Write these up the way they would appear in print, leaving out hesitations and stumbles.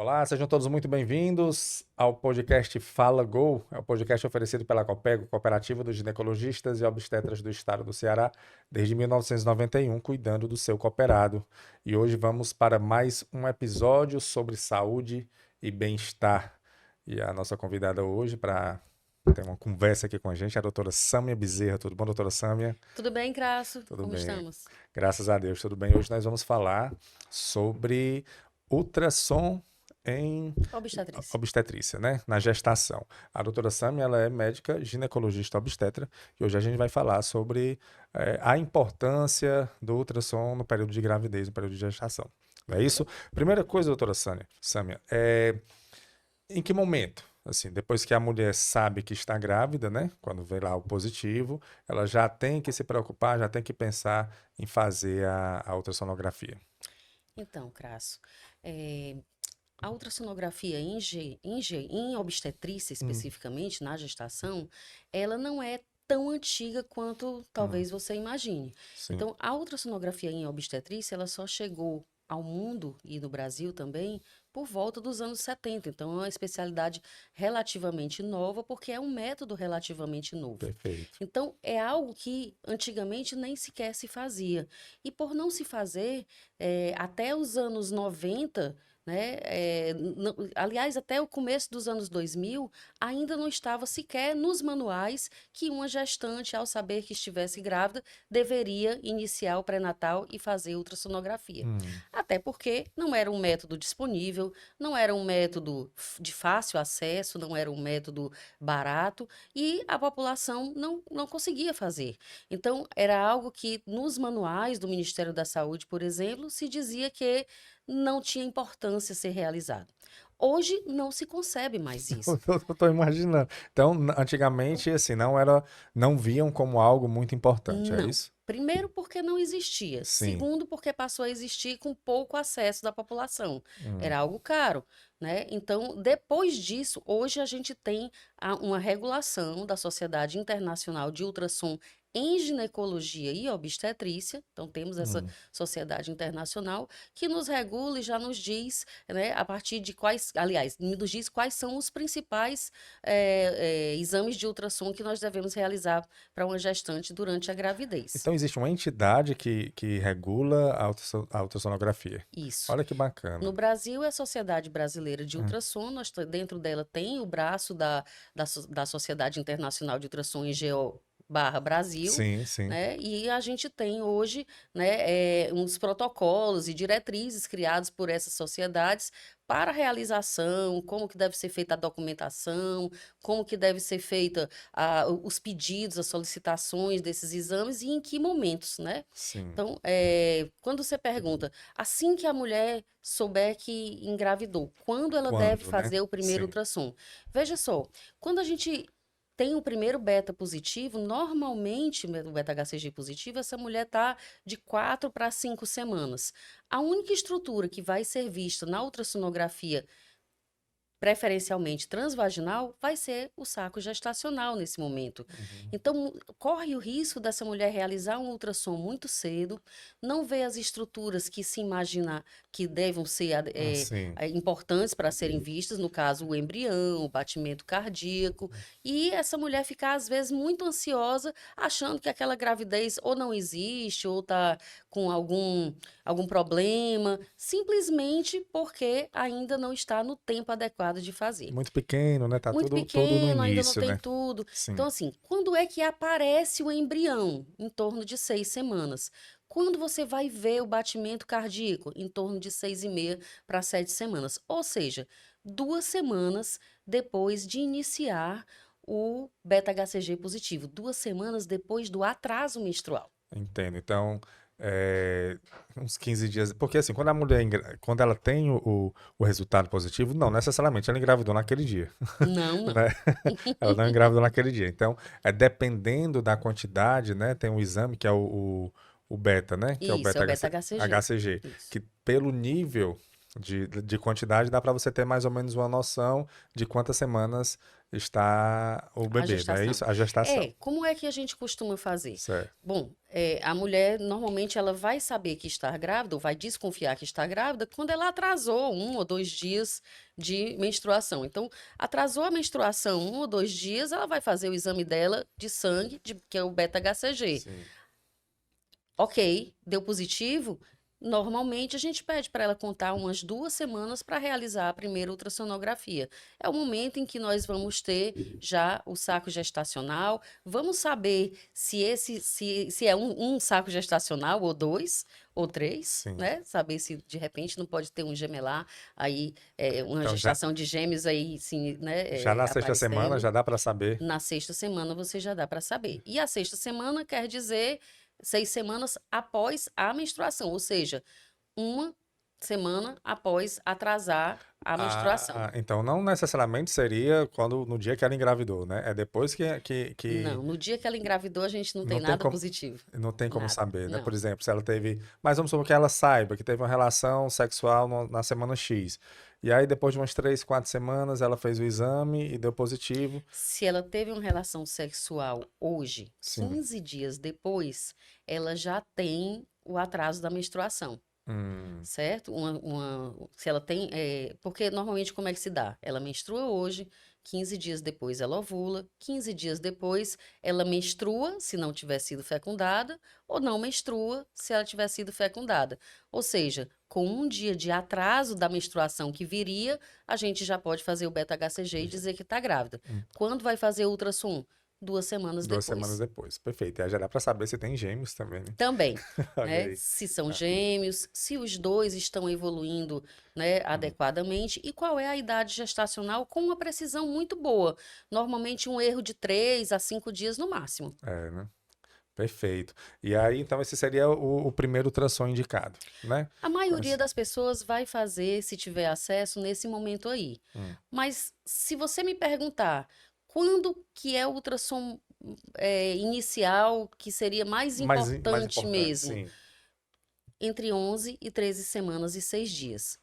Olá, sejam todos muito bem-vindos ao podcast Fala Go, é o podcast oferecido pela Copego, Cooperativa dos Ginecologistas e Obstetras do Estado do Ceará, desde 1991, cuidando do seu cooperado. E hoje vamos para mais um episódio sobre saúde e bem-estar. E a nossa convidada hoje para ter uma conversa aqui com a gente é a doutora Sâmia Bezerra. Tudo bom, doutora Sâmia? Tudo bem, Crasso? Tudo Como bem, estamos? graças a Deus, tudo bem. Hoje nós vamos falar sobre ultrassom em Obstetrícia. obstetrícia, né? Na gestação. A doutora Sami, ela é médica ginecologista obstetra e hoje a gente vai falar sobre a importância do ultrassom no período de gravidez, no período de gestação. Não é isso? Primeira coisa, doutora Sâmia, em que momento? Assim, depois que a mulher sabe que está grávida, né? Quando vê lá o positivo, ela já tem que se preocupar, já tem que pensar em fazer a ultrassonografia. Então, Crasso, eh, a ultrassonografia em obstetrícia, Hum, especificamente, na gestação, ela não é tão antiga quanto hum, talvez você imagine. sim, Então, a ultrassonografia em obstetrícia, ela só chegou ao mundo e no Brasil também por volta dos anos 70. Então, é uma especialidade relativamente nova, porque é um método relativamente novo. perfeito. Então, é algo que antigamente nem sequer se fazia. E por não se fazer, até os anos 90, né, aliás, até o começo dos anos 2000, ainda não estava sequer nos manuais que uma gestante, ao saber que estivesse grávida, deveria iniciar o pré-natal e fazer ultrassonografia. Hum, Até porque não era um método disponível, não era um método de fácil acesso, não era um método barato e a população não conseguia fazer. Então, era algo que nos manuais do Ministério da Saúde, por exemplo, se dizia que não tinha importância ser realizado. Hoje não se concebe mais isso. eu tô imaginando. Então, antigamente, assim, não viam como algo muito importante, é Não. isso? Primeiro, porque não existia. Sim. Segundo, porque passou a existir com pouco acesso da população. Hum, Era algo caro, né? Então, depois disso, hoje a gente tem uma regulação da Sociedade Internacional de Ultrassom em Ginecologia e Obstetrícia. Então, temos essa hum. sociedade internacional que nos regula e já nos diz, né, a partir de quais, aliás, nos diz quais são os principais exames de ultrassom que nós devemos realizar para uma gestante durante a gravidez. Então, existe uma entidade que regula a ultrassonografia. Isso. Olha que bacana. No Brasil, é a Sociedade Brasileira de Hum, Ultrassom. Dentro dela tem o braço da Sociedade Internacional de Ultrassom EGO barra Brasil, sim, sim. né? E a gente tem hoje, né, uns protocolos e diretrizes criados por essas sociedades para a realização, como que deve ser feita a documentação, como que deve ser feita os pedidos, as solicitações desses exames e em que momentos, né? Sim. Então, quando você pergunta, assim que a mulher souber que engravidou, quando ela deve Quando, né? fazer o primeiro Sim. ultrassom? Veja só, quando a gente tem o primeiro beta positivo, normalmente, o beta-HCG positivo, essa mulher está de 4 para 5 semanas. A única estrutura que vai ser vista na ultrassonografia preferencialmente transvaginal, vai ser o saco gestacional nesse momento. Uhum. Então, corre o risco dessa mulher realizar um ultrassom muito cedo, não ver as estruturas que se imagina que devam ser Sim. importantes para serem vistas, no caso, o embrião, o batimento cardíaco, e essa mulher ficar, às vezes, muito ansiosa, achando que aquela gravidez ou não existe, ou está com algum problema, simplesmente porque ainda não está no tempo adequado de fazer. Muito pequeno, né? Tá Muito todo no pequeno, ainda não início, tem né? tudo. Sim. Então, assim, quando é que aparece o embrião? Em torno de 6 semanas. Quando você vai ver o batimento cardíaco? Em torno de 6,5 para 7 semanas. Ou seja, 2 semanas depois de iniciar o beta-HCG positivo. 2 semanas depois do atraso menstrual. Entendo. Então, uns 15 dias. Porque assim, quando a mulher, quando ela tem o resultado positivo, não necessariamente ela engravidou naquele dia, Não, não. né? Ela não engravidou naquele dia. Então, dependendo da quantidade, né? Tem um exame que é o beta, né? Que é o Isso, é o beta beta-HCG. HCG, Isso. que pelo nível De quantidade, dá para você ter mais ou menos uma noção de quantas semanas está o A bebê, não é gestação. isso? A gestação. Como é que a gente costuma fazer? Certo. Bom, a mulher normalmente ela vai saber que está grávida, ou vai desconfiar que está grávida, quando ela atrasou 1 ou 2 dias de menstruação. Então, atrasou a menstruação 1 ou 2 dias, ela vai fazer o exame dela de sangue, que é o beta-HCG. Sim. Ok, deu positivo. Normalmente a gente pede para ela contar umas 2 semanas para realizar a primeira ultrassonografia. É o momento em que nós vamos ter já o saco gestacional. Vamos saber se é um saco gestacional, ou 2 ou 3, Sim. né? Saber se de repente não pode ter um gemelar, aí uma Então, já, gestação de gêmeos aí, sim, já né? na sexta semana Aparecendo. já dá para saber. Na sexta semana você já dá para saber. E a sexta semana quer dizer 6 semanas após a menstruação, ou seja, 1 semana após atrasar a menstruação. Então, não necessariamente seria no dia que ela engravidou, né? É depois que Não, no dia que ela engravidou, a gente não tem não tem nada como, positivo. não tem como Nada, saber, né? Por não. exemplo, se ela teve. Mas vamos supor que ela saiba que teve uma relação sexual na semana X. E aí, depois de umas 3, 4 semanas, ela fez o exame e deu positivo. Se ela teve uma relação sexual hoje, Sim. 15 dias depois, ela já tem o atraso da menstruação. Hum, Certo? Se ela tem. Porque normalmente como é que se dá? Ela menstrua hoje, 15 dias depois ela ovula, 15 dias depois ela menstrua, se não tiver sido fecundada, ou não menstrua, se ela tiver sido fecundada. Ou seja, com 1 dia de atraso da menstruação que viria, a gente já pode fazer o beta-HCG e dizer que está grávida. hum. Quando vai fazer o ultrassom? 2 semanas 2 semanas depois. depois. Perfeito. E aí já dá para saber se tem gêmeos também, né? Também, Olha né? aí. Se são Ah, gêmeos, se os dois estão evoluindo, né, hum. adequadamente, e qual é a idade gestacional com uma precisão muito boa. Normalmente um erro de 3 a 5 dias no máximo. É, né? Perfeito. E aí, então, esse seria o primeiro ultrassom indicado, né? A maioria Mas- das pessoas vai fazer, se tiver acesso, nesse momento aí. hum. Mas se você me perguntar quando que é o ultrassom inicial, que seria mais Mais importante importante, mesmo, sim. entre 11 e 13 semanas e 6 dias.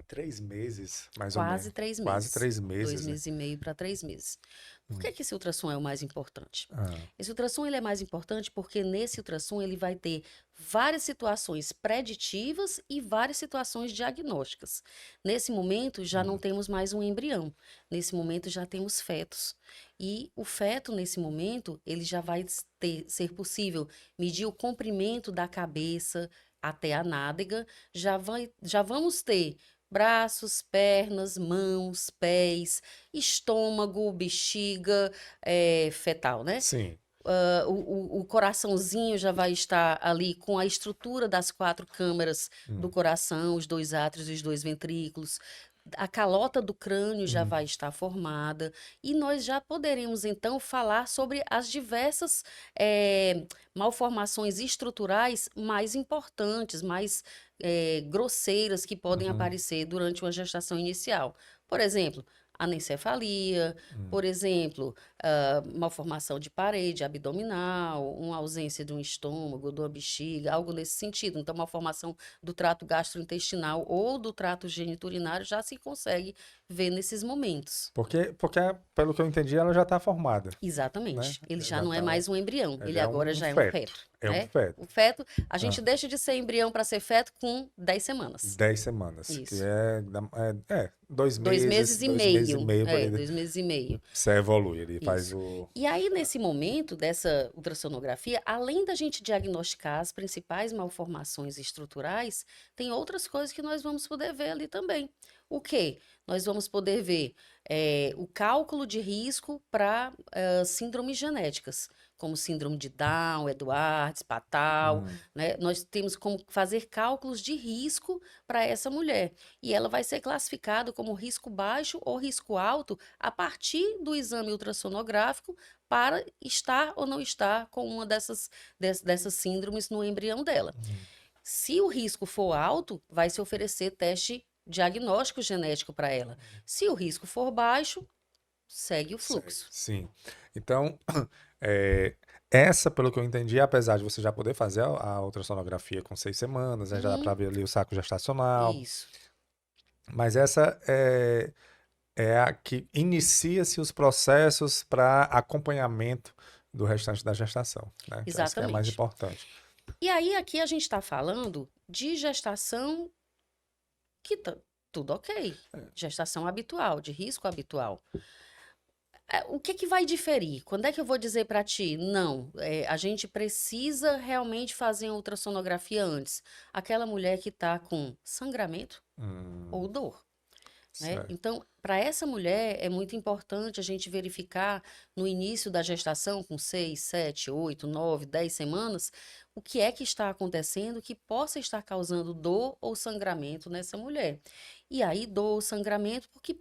3 meses, mais ou Quase menos. três Quase meses. três Dois meses, né? meses e meio para 3 meses. Por Hum. que esse ultrassom é o mais importante? Ah, Esse ultrassom ele é mais importante porque nesse ultrassom ele vai ter várias situações preditivas e várias situações diagnósticas. Nesse momento já não hum. temos mais um embrião. Nesse momento já temos fetos. E o feto nesse momento ele já vai ser possível medir o comprimento da cabeça até a nádega. Já vamos ter braços, pernas, mãos, pés, estômago, bexiga, fetal, né? Sim. O coraçãozinho já vai estar ali com a estrutura das 4 câmaras do Hum. coração, os 2 átrios e os 2 ventrículos. A calota do crânio já Hum. vai estar formada e nós já poderemos então falar sobre as diversas malformações estruturais mais importantes, mais grosseiras que podem Uhum. aparecer durante uma gestação inicial. Por exemplo, anencefalia, Hum. por exemplo, malformação de parede abdominal, uma ausência de um estômago, de uma bexiga, algo nesse sentido. Então, malformação do trato gastrointestinal ou do trato geniturinário já se consegue ver nesses momentos. Porque, pelo que eu entendi, ela já está formada, né? Exatamente. Ele já Já não é tá, mais um embrião, ele já é agora um já é um feto. feto, É um né? feto. O feto, a Ah, gente deixa de ser embrião para ser feto com 10 semanas. 10 semanas, que Isso. é 2 meses, 2 meses e meio. por aí. 2 meses e meio. Você evolui, ele faz Isso. o. E aí, nesse momento dessa ultrassonografia, além da gente diagnosticar as principais malformações estruturais, tem outras coisas que nós vamos poder ver ali também. O quê? Nós vamos poder ver o cálculo de risco para síndromes genéticas, como síndrome de Down, Edwards, Patal, Hum. né? Nós temos como fazer cálculos de risco para essa mulher. E ela vai ser classificada como risco baixo ou risco alto a partir do exame ultrassonográfico para estar ou não estar com uma dessas síndromes no embrião dela. Hum. Se o risco for alto, vai se oferecer teste diagnóstico genético para ela. Se o risco for baixo, segue o Segue. fluxo. Sim. Então, essa, pelo que eu entendi, apesar de você já poder fazer a ultrassonografia com 6 semanas, né, já dá para Uhum, ver ali o saco gestacional, isso. Mas essa é a que inicia-se os processos para acompanhamento do restante da gestação, né? Que é isso que é mais Exatamente. importante. E aí, aqui a gente está falando de gestação que tá tudo ok. Gestação habitual, de risco habitual. O que que vai diferir? Quando é que eu vou dizer para ti, não, a gente precisa realmente fazer uma ultrassonografia antes? Aquela mulher que está com sangramento ou Hum, dor. Né? certo. Então, para essa mulher, é muito importante a gente verificar no início da gestação, com 6, 7, 8, 9, 10 semanas, o que é que está acontecendo que possa estar causando dor ou sangramento nessa mulher. E aí, dor ou sangramento, porque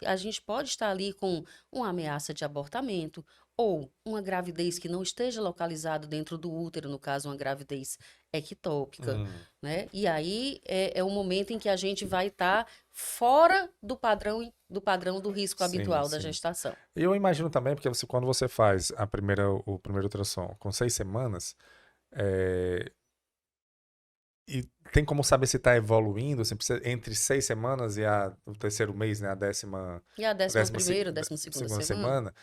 a gente pode estar ali com uma ameaça de abortamento, ou uma gravidez que não esteja localizada dentro do útero, no caso, uma gravidez ectópica, Hum, né? E aí é o momento em que a gente vai estar fora do padrão do risco sim, habitual da sim. gestação. E eu imagino também, porque quando você faz o primeiro ultrassom com 6 semanas, é, e tem como saber se está evoluindo, assim, entre 6 semanas e o terceiro mês, né, E a a décima décima primeira, 12ª segunda semana? semana,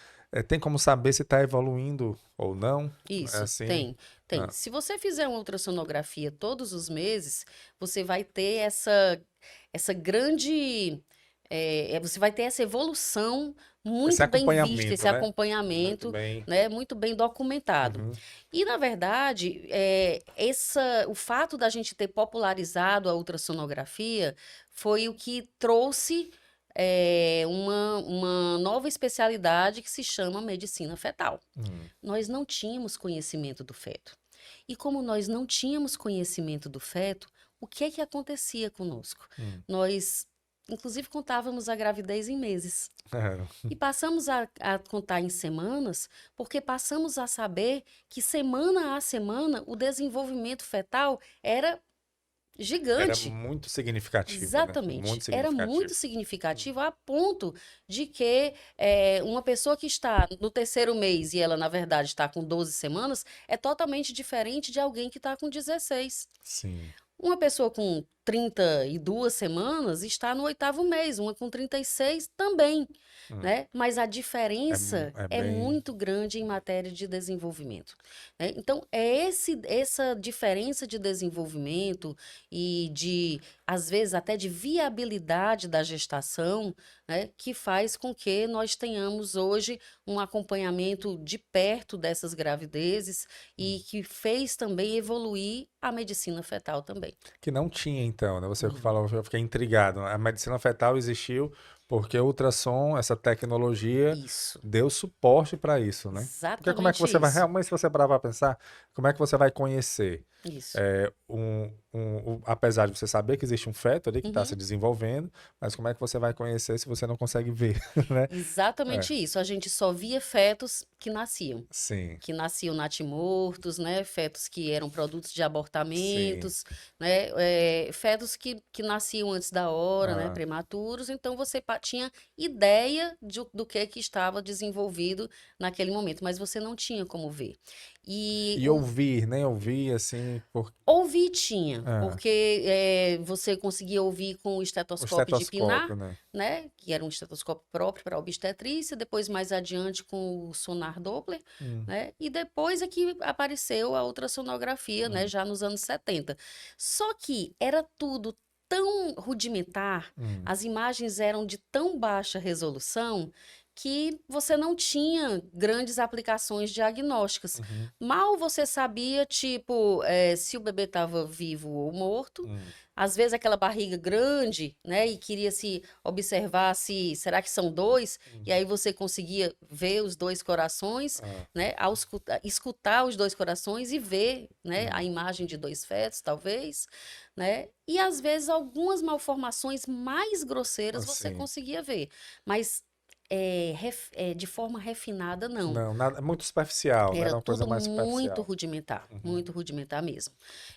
tem como saber se está evoluindo ou não? É Isso, assim? tem, tem. Ah, Se você fizer uma ultrassonografia todos os meses, você vai ter essa grande, você vai ter essa evolução esse muito bem vista, acompanhamento, esse né? Muito acompanhamento, bem. né, muito bem documentado. Uhum. E, na verdade, o fato da gente ter popularizado a ultrassonografia foi o que trouxe uma nova especialidade que se chama medicina fetal. Hum, Nós não tínhamos conhecimento do feto. E como nós não tínhamos conhecimento do feto, o que é que acontecia conosco? hum. Nós, inclusive, contávamos a gravidez em meses. E passamos a contar em semanas, porque passamos a saber que semana a semana o desenvolvimento fetal era Era gigante. muito significativo, né? Exatamente. Muito Era significativo. muito significativo a ponto de que uma pessoa que está no terceiro mês e ela, na verdade, está com 12 semanas, é totalmente diferente de alguém que está com 16. Sim. Uma pessoa com 32 semanas está no oitavo mês, uma com 36 também, Hum. né? Mas a diferença É é bem. muito grande em matéria de desenvolvimento, né? Então, essa diferença de desenvolvimento e às vezes, até de viabilidade da gestação, né, que faz com que nós tenhamos hoje um acompanhamento de perto dessas gravidezes e que fez também evoluir a medicina fetal também. Que não tinha, então, né? Você Uhum. falou, eu fiquei intrigado. A medicina fetal existiu porque o ultrassom, essa tecnologia, Isso, deu suporte para isso, né? Porque como é que exatamente você vai, isso. realmente, se você parar para pensar, como é que você vai conhecer? Isso. Apesar de você saber que existe um feto ali que está se Uhum. desenvolvendo, mas como é que você vai conhecer se você não consegue ver, né? É, Exatamente isso. A gente só via fetos que nasciam. sim, Que nasciam natimortos, né? Fetos que eram produtos de sim. abortamentos, né? Fetos que nasciam antes da hora, né? Ah, Prematuros. Então você tinha ideia do que estava desenvolvido naquele momento, mas você não tinha como ver. E e ouvir, nem ouvir, assim, ouvir tinha, ah, porque você conseguia ouvir com o o estetoscópio de estetoscópio, Pinar, né? né? Que era um estetoscópio próprio para obstetrícia, depois mais adiante com o sonar Doppler, Hum, né? E depois é que apareceu a ultrassonografia, né? hum, Já nos anos 70. Só que era tudo tão rudimentar, hum, as imagens eram de tão baixa resolução que você não tinha grandes aplicações diagnósticas. uhum, Mal você sabia, tipo, se o bebê estava vivo ou morto. hum, Às vezes aquela barriga grande, né? E queria se observar se, será que são dois? E hum, aí você conseguia ver os dois corações, ah, né? Ao escutar os dois corações e ver, né? A hum. imagem de dois fetos, talvez, né? E às vezes algumas malformações mais grosseiras você Assim, conseguia ver. Mas de forma refinada, não. não, nada, é muito superficial, né? Era Era uma coisa tudo mais superficial. Uhum. muito rudimentar mesmo.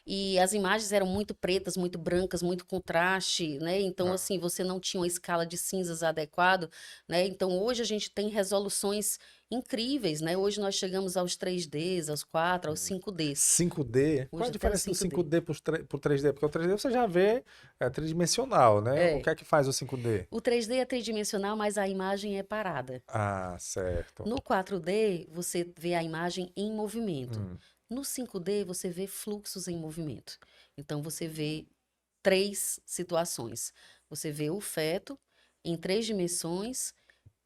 E as imagens eram muito pretas, muito brancas, muito contraste, né? Então, Ah, assim, você não tinha uma escala de cinzas adequado, né? Então, hoje a gente tem resoluções incríveis, né? Hoje nós chegamos aos 3Ds, aos 4, aos 5Ds. 5D? Qual a Hoje até o diferença do 5D. 5D pro 3D? Porque o 3D você já vê tridimensional, né? O É. que é que faz o 5D? O 3D é tridimensional, mas a imagem é parada. Ah, certo. No 4D, você vê a imagem em movimento. Hum, No 5D, você vê fluxos em movimento. Então, você vê 3 situações. Você vê o feto em 3 dimensões,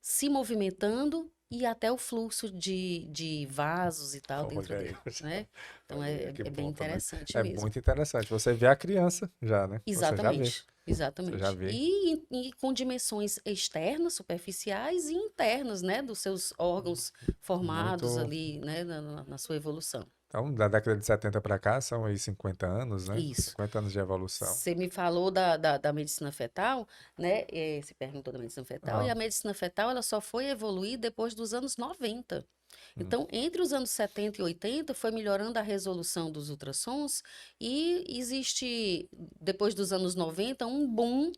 se movimentando e até o fluxo de vasos e tal dentro olha aí. dele, né? Então, Olha aí, que é bem ponto, né? interessante É mesmo. muito interessante. Você vê a criança já, né? Você já vê. Exatamente, Você já exatamente. vê. E com dimensões externas, superficiais e internas, né, dos seus órgãos formados Muito. ali, né, na sua evolução. Então, da década de 70 para cá, são aí 50 anos, né? Isso. 50 anos de evolução. Você me falou da medicina fetal, né? Você perguntou da medicina fetal, e Ah, a medicina fetal ela só foi evoluir depois dos anos 90. hum, Então, entre os anos 70 e 80, foi melhorando a resolução dos ultrassons e existe, depois dos anos 90, um boom,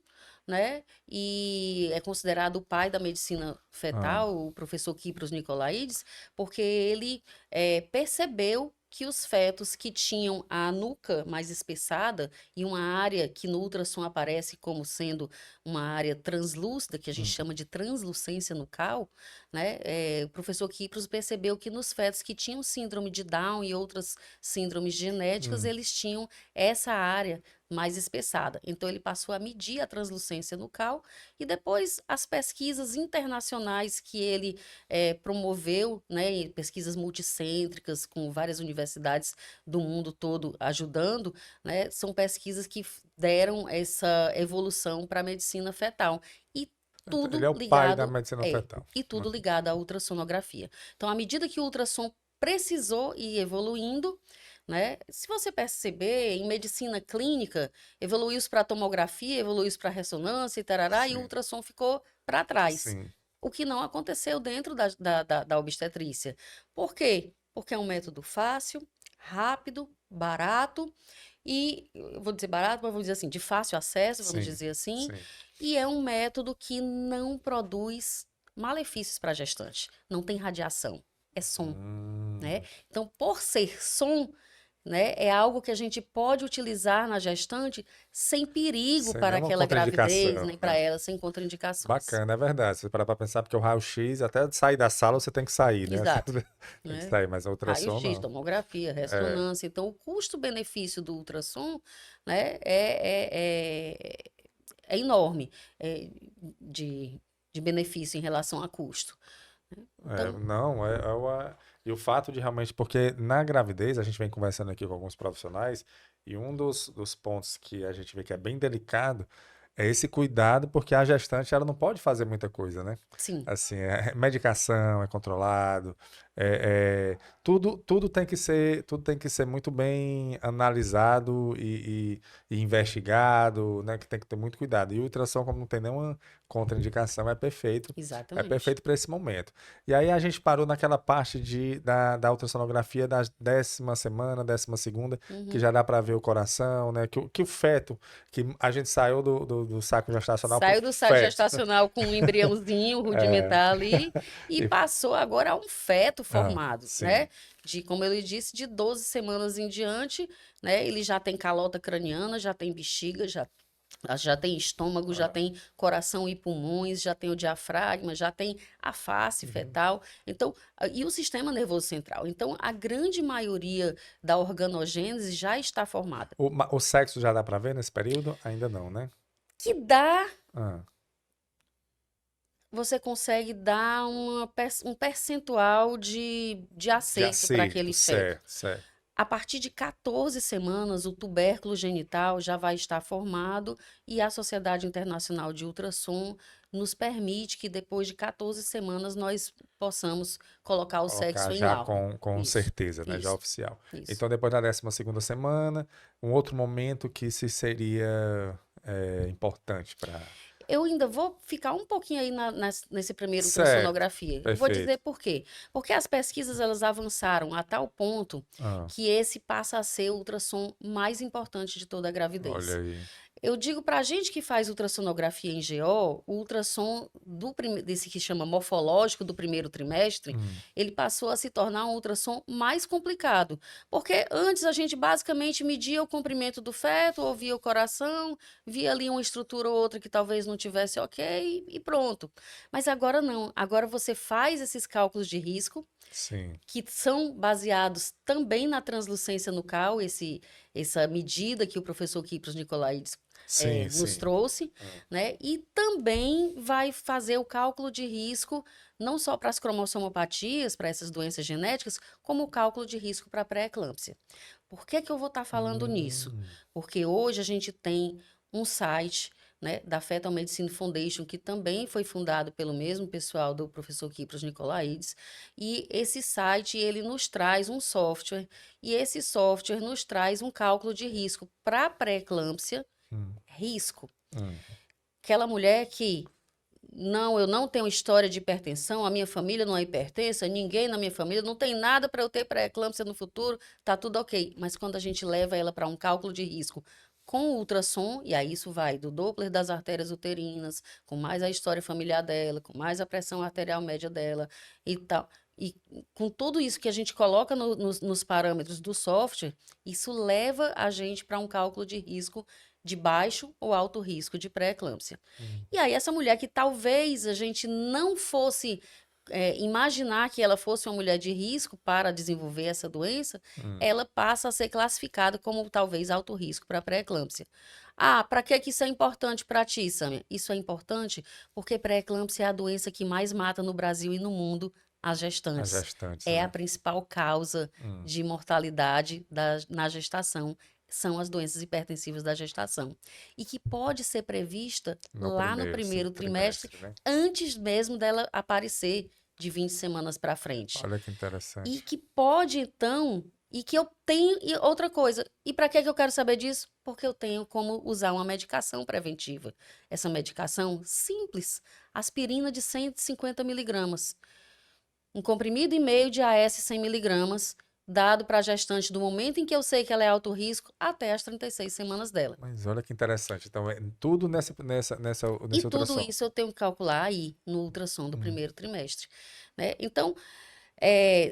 né? E é considerado o pai da medicina ah, fetal, o professor Kypros Nicolaides, porque ele percebeu que os fetos que tinham a nuca mais espessada e uma área que no ultrassom aparece como sendo uma área translúcida, que a gente hum, chama de translucência nucal, né? O professor Kypros percebeu que nos fetos que tinham síndrome de Down e outras síndromes genéticas, hum. eles tinham essa área mais espessada. Então, ele passou a medir a translucência nucal e depois as pesquisas internacionais que ele promoveu, né, e pesquisas multicêntricas com várias universidades do mundo todo ajudando, né, são pesquisas que deram essa evolução para a medicina fetal. E Ele tudo é o pai da ligado medicina fetal. e tudo ligado à ultrassonografia. Então, à medida que o ultrassom precisou ir evoluindo, né? Se você perceber, em medicina clínica, evoluiu-se para tomografia, evoluiu-se para ressonância e tarará, e o Sim, ultrassom ficou para trás. sim. O que não aconteceu dentro da obstetrícia. Por quê? Porque é um método fácil, rápido, barato e, eu vou dizer barato, mas vou dizer assim, de fácil acesso, vamos Sim, dizer assim, sim. e é um método que não produz malefícios para a gestante. Não tem radiação, é som, né? Hum, Então, por ser som, né, é algo que a gente pode utilizar na gestante sem perigo sem para nenhuma aquela gravidez, contraindicação, nem para né? ela, sem contraindicações. Bacana, é verdade. Se você parar para pensar, porque o raio-x, até de sair da sala, você tem que sair, né? Exato, Tem que né? sair, mas a ultrassom Raio-x, não. tomografia, É, ressonância. Então, o custo-benefício do ultrassom, né, é enorme, é, de, de benefício em relação a custo. Então, não, e o fato de realmente, porque na gravidez, a gente vem conversando aqui com alguns profissionais, e um dos pontos que a gente vê que é bem delicado é esse cuidado, porque a gestante ela não pode fazer muita coisa, né? sim, Assim, medicação é controlado, tudo tem que ser muito bem analisado e investigado, né? Que tem que ter muito cuidado. E o ultrassom, como não tem nenhuma contraindicação, é exatamente. perfeito para esse momento. E aí a gente parou naquela parte da ultrassonografia da 10ª semana, 12ª, que Uhum. já dá para ver o coração, né? Que o feto, que a gente saiu do saco gestacional pro Saiu do saco feto. gestacional com um embriãozinho rudimentar ali e E- passou agora a um feto formado, sim. né? Como ele disse, de 12 semanas em diante, né? Ele já tem calota craniana, já tem bexiga, já tem estômago, já Ah, tem coração e pulmões, já tem o diafragma, já tem a face uhum. fetal. Então, e o sistema nervoso central. Então, a grande maioria da organogênese já está formada. O sexo já dá para ver nesse período? Ainda não, né? Que dá Ah, você consegue dar um percentual de de acerto para acerto, aquele feto. certo, certo. A partir de 14 semanas, o tubérculo genital já vai estar formado e a Sociedade Internacional de Ultrassom nos permite que depois de 14 semanas nós possamos colocar o Colocar sexo em já laudo. com Isso, certeza, né? Já isso, oficial. isso. Então, depois da 12ª semana, um outro momento que se seria importante para. Eu ainda vou ficar um pouquinho aí nesse primeiro Certo, ultrassonografia. E vou dizer perfeito. por quê. Porque as pesquisas elas avançaram a tal ponto Ah, que esse passa a ser o ultrassom mais importante de toda a olha gravidez. aí. Eu digo para a gente que faz ultrassonografia em GO, o ultrassom desse que chama morfológico do primeiro trimestre, Hum, ele passou a se tornar um ultrassom mais complicado. Porque antes a gente basicamente media o comprimento do feto, ouvia o coração, via ali uma estrutura ou outra que talvez não tivesse ok e pronto. Mas agora não. Agora você faz esses cálculos de risco, sim, que são baseados também na translucência nucal, essa medida que o professor Kypros Nicolaides sim, nos sim. trouxe, Hum, né? E também vai fazer o cálculo de risco, não só para as cromossomopatias, para essas doenças genéticas, como o cálculo de risco para a pré-eclâmpsia. Por que que eu vou estar falando nisso? hum, Porque hoje a gente tem um site, né, da Fetal Medicine Foundation, que também foi fundado pelo mesmo pessoal do professor Kypros Nicolaides, e esse site ele nos traz um software, e esse software nos traz um cálculo de risco para pré-eclâmpsia, hum, risco. hum. Aquela mulher que não, eu não tenho história de hipertensão, a minha família não é hipertensa, ninguém na minha família, não tem nada para eu ter pré-eclâmpsia no futuro, tá tudo ok. Mas quando a gente leva ela para um cálculo de risco com o ultrassom, e aí isso vai do Doppler das artérias uterinas, com mais a história familiar dela, com mais a pressão arterial média dela e tal. E com tudo isso que a gente coloca nos parâmetros do software, isso leva a gente para um cálculo de risco de baixo ou alto risco de pré-eclâmpsia. Hum. E aí, essa mulher que talvez a gente não fosse imaginar que ela fosse uma mulher de risco para desenvolver essa doença, Hum. ela passa a ser classificada como talvez alto risco para pré-eclâmpsia. Ah, para que que isso é importante para ti, Samia? Isso é importante porque pré-eclâmpsia é a doença que mais mata no Brasil e no mundo as As gestantes. gestantes, É a né? principal causa Hum. de mortalidade na gestação, são as doenças hipertensivas da gestação e que pode ser prevista No lá no primeiro primeiro trimestre, trimestre, né? antes mesmo dela aparecer de 20 semanas para frente. Olha que E interessante. que pode, então, e que eu tenho. E outra coisa, e para que eu quero saber disso? Porque eu tenho como usar uma medicação preventiva. Essa medicação simples, aspirina de 150 miligramas. Um comprimido e meio de AS 100 miligramas, dado para a gestante do momento em que eu sei que ela é alto risco, até as 36 semanas dela. Mas olha que interessante. Então, tudo E nesse tudo ultrassom. isso eu tenho que calcular aí no ultrassom do Hum. primeiro trimestre, né? Então,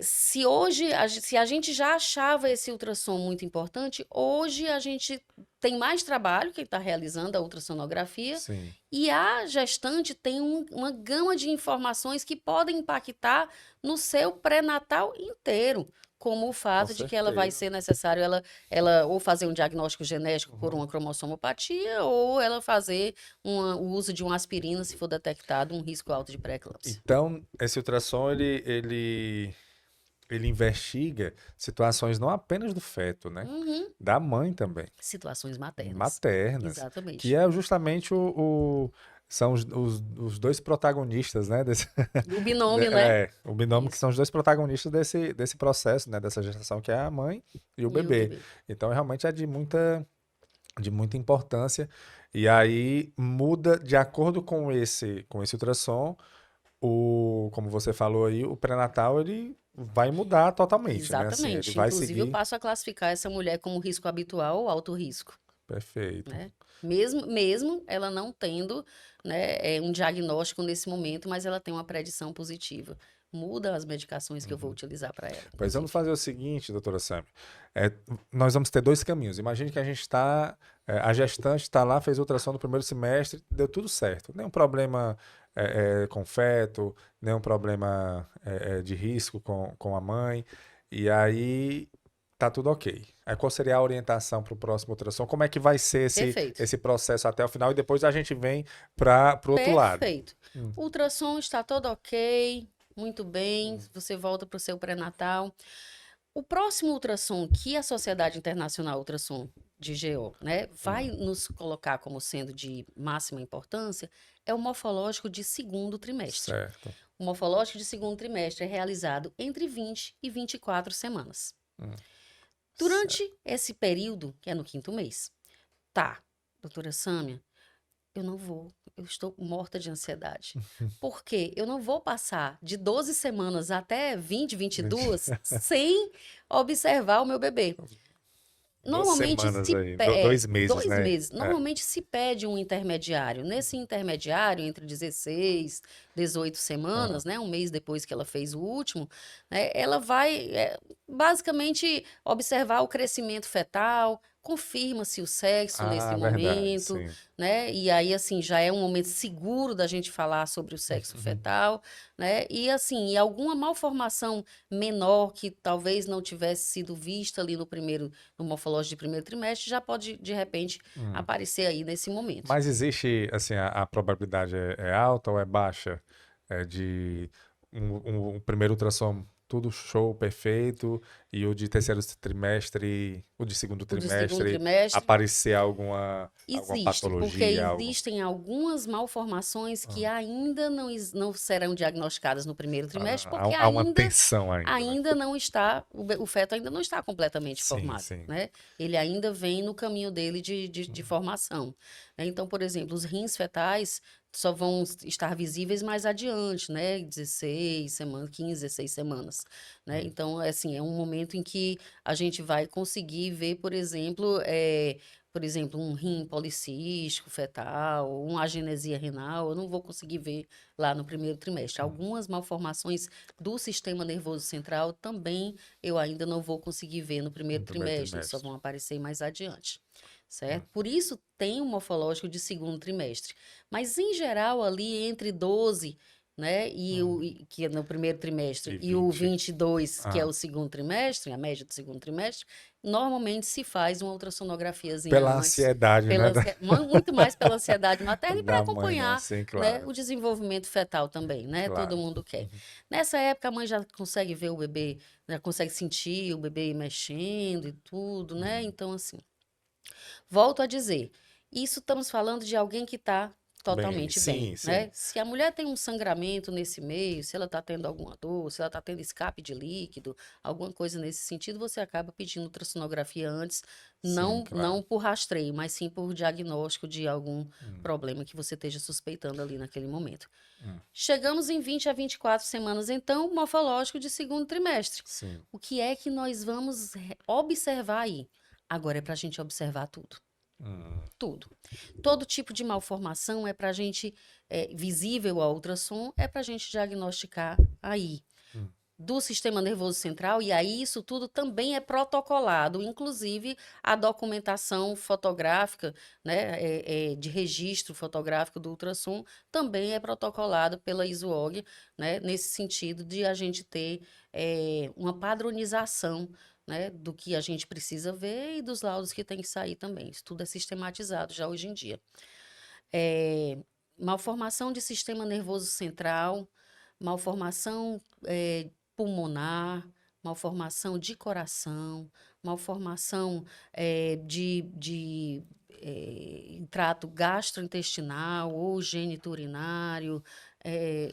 se hoje, se a gente já achava esse ultrassom muito importante, hoje a gente tem mais trabalho, quem está realizando a ultrassonografia, Sim, e a gestante tem uma gama de informações que podem impactar no seu pré-natal inteiro, como o com fato de que ela vai certeza. ser necessário ela ou fazer um diagnóstico genético por Uhum. uma cromossomopatia, ou ela fazer o uso de uma aspirina se for detectado um risco alto de pré-eclâmpsia. Então, esse ultrassom, ele investiga situações não apenas do feto, né? Uhum. Da mãe também, Situações maternas. maternas, que Exatamente. é justamente são os dois protagonistas, né? O binômio, né? O binômio que Isso. são os dois protagonistas desse processo, né? Dessa gestação, que é a mãe e o E o bebê. bebê. Então, realmente é de muita importância. E aí muda de acordo com esse ultrassom, como você falou aí, o pré-natal ele vai mudar totalmente, né? Assim, ele Exatamente. vai Inclusive, eu seguir passo a classificar essa mulher como risco habitual ou alto risco, perfeito. né? Mesmo ela não tendo, né, um diagnóstico nesse momento, mas ela tem uma predição positiva. Muda as medicações que eu vou Uhum. utilizar para ela, Pois vamos inclusive. fazer o seguinte, doutora Sam. É, nós vamos ter dois caminhos. Imagine que a gente está, a gestante está lá, fez ultrassom no primeiro semestre, deu tudo certo. Nenhum problema com feto, nenhum problema de risco com a mãe. E aí tá tudo ok. Aí qual seria a orientação para o próximo ultrassom? Como é que vai ser esse, Perfeito. esse processo até o final? E depois a gente vem para o outro lado. Perfeito. Hum, O ultrassom está todo ok, muito bem. hum, Você volta para o seu pré-natal. O próximo ultrassom que a Sociedade Internacional Ultrassom de GO, né, vai hum. nos colocar como sendo de máxima importância é o morfológico de segundo trimestre. Certo. O morfológico de segundo trimestre é realizado entre 20 e 24 semanas. Hum, Durante certo. esse período, que é no quinto mês, tá, doutora Sâmia, eu não vou, eu estou morta de ansiedade. Por quê? Eu não vou passar de 12 semanas até 20, 22 sem observar o meu bebê. Duas Normalmente semanas se aí, pede, 2 meses, 2 meses, É. normalmente se pede um intermediário. Nesse intermediário, entre 16, 18 Ah, semanas, né, um mês depois que ela fez o último, né, ela vai basicamente observar o crescimento fetal, confirma-se o sexo nesse verdade, momento, sim. né? E aí, assim, já é um momento seguro da gente falar sobre o sexo fetal, né? E assim, e alguma malformação menor que talvez não tivesse sido vista ali no morfológico de primeiro trimestre, já pode, de repente, Hum. aparecer aí nesse momento. Mas existe, assim, a probabilidade é alta ou é baixa de um primeiro ultrassom tudo show, perfeito, e o de terceiro trimestre, o de segundo O do segundo trimestre, trimestre aparecer alguma existe, porque patologia, algo? existem algumas malformações que Ah, ainda não serão diagnosticadas no primeiro trimestre, porque há uma tensão ainda, né? ainda não está, o feto ainda não está completamente Sim, formado, sim. né? Ele ainda vem no caminho dele de formação, né? Então, por exemplo, os rins fetais só vão estar visíveis mais adiante, né? 16 semanas, 15, 16 semanas, né? Hum, Então, assim, é um momento em que a gente vai conseguir ver, por exemplo, um rim policístico fetal, uma agenesia renal, eu não vou conseguir ver lá no primeiro trimestre. hum. Algumas malformações do sistema nervoso central também eu ainda não vou conseguir ver no primeiro No primeiro trimestre, eles só trimestre. vão aparecer mais adiante, certo? Hum, Por isso tem o morfológico de segundo trimestre. Mas em geral ali entre 12, né, hum. que é no primeiro trimestre, E e o 20. 22, que é Ah, o segundo trimestre, a média do segundo trimestre, normalmente se faz uma ultrassonografiazinha pela antes, ansiedade, né? muito mais pela ansiedade materna e para Da mãe, né? acompanhar, Sim, né, claro. o desenvolvimento fetal também, né? Todo Claro. mundo quer. Uhum. Nessa época, a mãe já consegue ver o bebê, já consegue sentir o bebê mexendo e tudo, né? Uhum. Então, assim, volto a dizer, isso estamos falando de alguém que está Bem, totalmente bem, sim, sim. né? Se a mulher tem um sangramento nesse meio, se ela está tendo alguma dor, se ela está tendo escape de líquido, alguma coisa nesse sentido, você acaba pedindo ultrassonografia antes, Sim, não claro. por rastreio, mas sim por diagnóstico de algum Hum, problema que você esteja suspeitando ali naquele momento. hum. Chegamos em 20 a 24 semanas, então, morfológico de segundo trimestre. Sim. O que é que nós vamos observar aí? Agora é para a gente observar tudo. Hum, Tudo. Todo tipo de malformação é para a gente, visível ao ultrassom, é para a gente diagnosticar aí. hum. Do sistema nervoso central, e aí isso tudo também é protocolado, inclusive a documentação fotográfica, né, de registro fotográfico do ultrassom, também é protocolado pela ISUOG, né, nesse sentido de a gente ter uma padronização, né, do que a gente precisa ver e dos laudos que tem que sair também. Isso tudo é sistematizado já hoje em dia. Eh, Malformação de sistema nervoso central, malformação pulmonar, malformação de coração, malformação trato gastrointestinal ou geniturinário,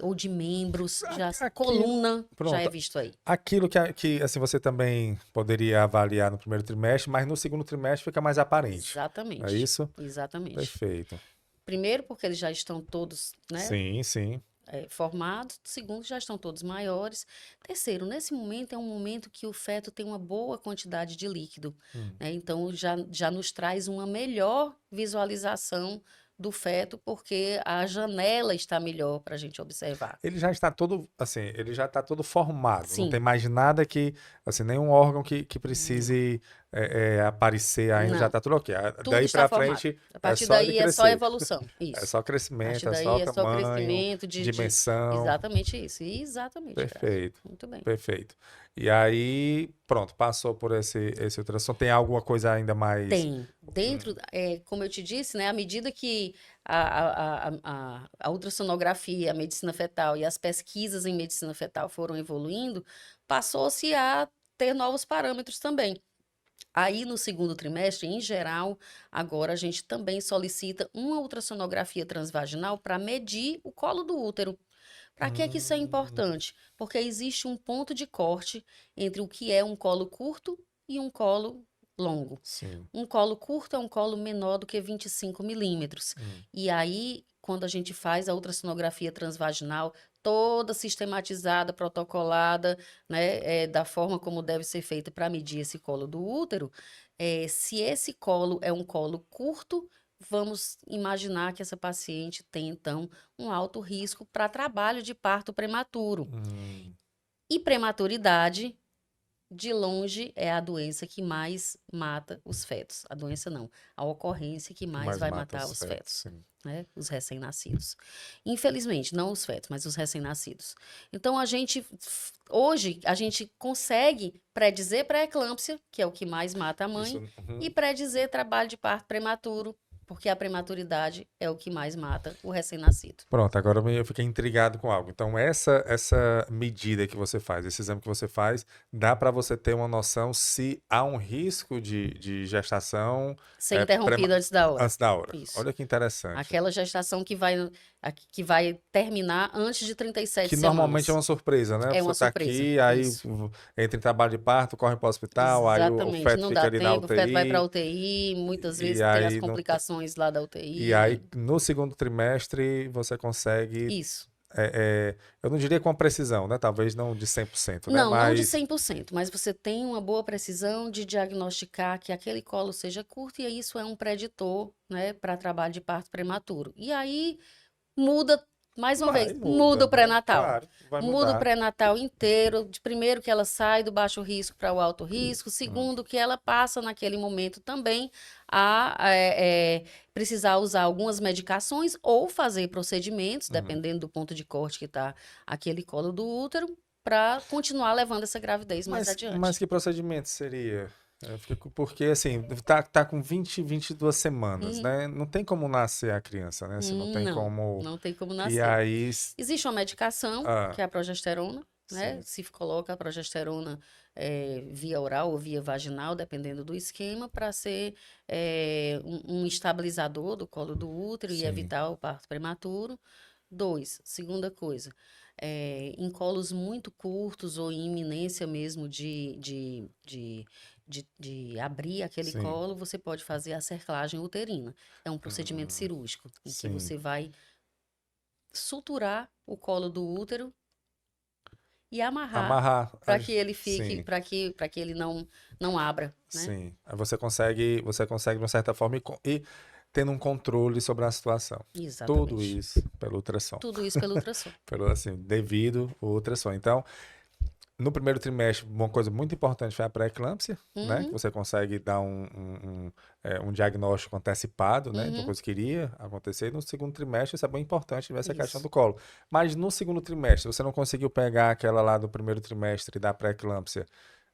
ou de membros, Aquilo, coluna já é pronto. visto aí. Aquilo que assim, você também poderia avaliar no primeiro trimestre, mas no segundo trimestre fica mais aparente. Não é Exatamente, isso? exatamente. Perfeito. Primeiro, porque eles já estão todos, né, Sim, sim. formados. Segundo, já estão todos maiores. Terceiro, nesse momento é um momento que o feto tem uma boa quantidade de líquido, Hum. né? Então já nos traz uma melhor visualização do feto, porque a janela está melhor para a gente observar. Ele já está todo, assim, ele já está todo formado. Não tem Sim, mais nada que, assim, nenhum órgão que não, precise aparecer ainda, já não, está tudo ok. tudo Daí está para formado. frente A é partir só ele daí é só crescer. evolução, É isso. só A partir crescimento, é só daí é só tamanho, crescimento dimensão. exatamente isso. Exatamente, Graça. Perfeito, Muito bem. perfeito. E aí, pronto, passou por esse ultrassom. Tem alguma coisa ainda mais. Tem. Hum, Dentro, como eu te disse, né, à medida que a ultrassonografia, a medicina fetal e as pesquisas em medicina fetal foram evoluindo, passou-se a ter novos parâmetros também. Aí, no segundo trimestre, em geral, agora a gente também solicita uma ultrassonografia transvaginal para medir o colo do útero. Para que isso é hum, importante? Porque existe um ponto de corte entre o que é um colo curto e um colo longo. sim. Um colo curto é um colo menor do que 25 milímetros. Hum, E aí, quando a gente faz a ultrassonografia transvaginal, toda sistematizada, protocolada, né, da forma como deve ser feita para medir esse colo do útero, se esse colo é um colo curto, vamos imaginar que essa paciente tem, então, um alto risco para trabalho de parto prematuro. Hum, E prematuridade, de longe, é a doença que mais mata os fetos. A doença não, a ocorrência que que mais mais vai mata matar os os fetos, fetos, sim. né? Os recém-nascidos. Infelizmente, não os fetos, mas os recém-nascidos. Então, hoje, a gente consegue predizer pré-eclâmpsia, que é o que mais mata a Isso, mãe, uhum. e predizer trabalho de parto prematuro, porque a prematuridade é o que mais mata o recém-nascido. Pronto, agora eu fiquei intrigado com algo. Então, essa medida que você faz, esse exame que você faz, dá para você ter uma noção se há um risco de gestação Ser é, interrompido antes da hora. antes da hora. Isso. Olha que interessante. Aquela gestação que vai terminar antes de 37 Que normalmente é semanas. uma surpresa, né? É Você uma tá surpresa. aqui, aí Isso. entra em trabalho de parto, corre para o hospital, aí o Exatamente. feto Não fica dá ali na tempo, o feto vai para a UTI, UTI, muitas e vezes tem as aí não tem. complicações lá da E aí, UTI. no segundo trimestre, você consegue, Isso. eu não diria com precisão, né? Talvez não de 100%, né? Não, não de Mas 100%, mas você tem uma boa precisão de diagnosticar que aquele colo seja curto e isso é um preditor, né, para trabalho de parto prematuro. E aí muda, mais uma vez, muda muda, o né? pré-natal. Claro, vai Muda o mudar. pré-natal inteiro. De primeiro que ela sai do baixo risco para o alto risco. Hum, Segundo que ela passa naquele momento também a precisar usar algumas medicações ou fazer procedimentos, hum. dependendo do ponto de corte que está aquele colo do útero, para continuar levando essa gravidez mais Mas adiante. que procedimento seria? Porque assim, tá com 22 semanas, Uhum. né? Não tem como nascer a criança, né? Assim, não tem Não, como. não tem como E nascer. aí. Existe uma medicação, Ah, que é a progesterona, né? sim. Se coloca a progesterona via oral ou via vaginal, dependendo do esquema, para ser um estabilizador do colo do útero e Sim. evitar o parto prematuro. Dois, segunda coisa, em colos muito curtos ou em iminência mesmo de abrir aquele Sim. colo, você pode fazer a cerclagem uterina. É um procedimento Hum, cirúrgico, em que sim. você vai suturar o colo do útero e amarrar Amarrar. para que ele fique, Sim. para que ele não abra, né? Sim. Aí você consegue, de uma certa forma, ir tendo um controle sobre a situação. Tudo Exatamente. isso pelo ultrassom. Tudo isso pelo ultrassom. Pelo, assim, devido ao ultrassom. Então, no primeiro trimestre, uma coisa muito importante foi a pré-eclâmpsia, né? Que Uhum, você consegue dar um diagnóstico antecipado, né? De uma uhum, coisa que iria acontecer. E no segundo trimestre, isso é bem importante, ver essa questão isso. do colo. Mas no segundo trimestre, você não conseguiu pegar aquela lá do primeiro trimestre da pré-eclâmpsia.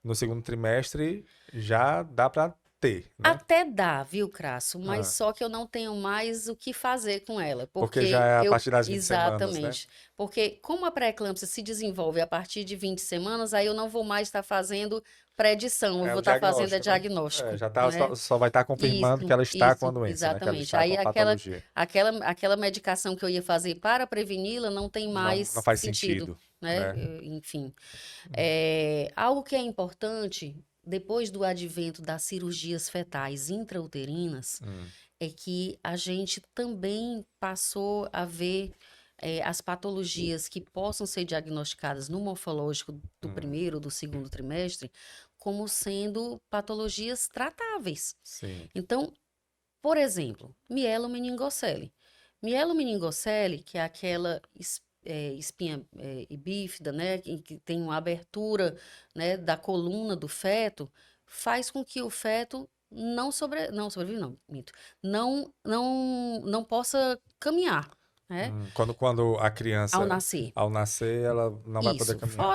No segundo trimestre, já dá para ter, né? Até dá, viu, Crasso? Mas Ah, só que eu não tenho mais o que fazer com ela, porque já porque é a eu partir das 20 semanas, né? exatamente, porque como a pré-eclâmpsia se desenvolve a partir de 20 semanas, aí eu não vou mais estar fazendo predição, eu É vou o estar fazendo diagnóstico, né? É, diagnóstico, já tá, né? só vai estar confirmando que Isso, ela está com a isso, doença, né? Que ela exatamente. está com Aí a patologia. aquela medicação que eu ia fazer para preveni-la não tem Não mais faz sentido, sentido, né? né? Enfim. Algo que é importante, depois do advento das cirurgias fetais intrauterinas, Hum, é que a gente também passou a ver as patologias que possam ser diagnosticadas no morfológico do hum, primeiro ou do segundo trimestre como sendo patologias tratáveis. sim. Então, por exemplo, mielomeningocele. Mielomeningocele, que é aquela espinha bífida, né, que tem uma abertura, né, da coluna do feto, faz com que o feto não sobrevive, não, minto, não possa caminhar, né, Quando a ao criança, nascer. ao nascer, ela não vai poder Isso, caminhar.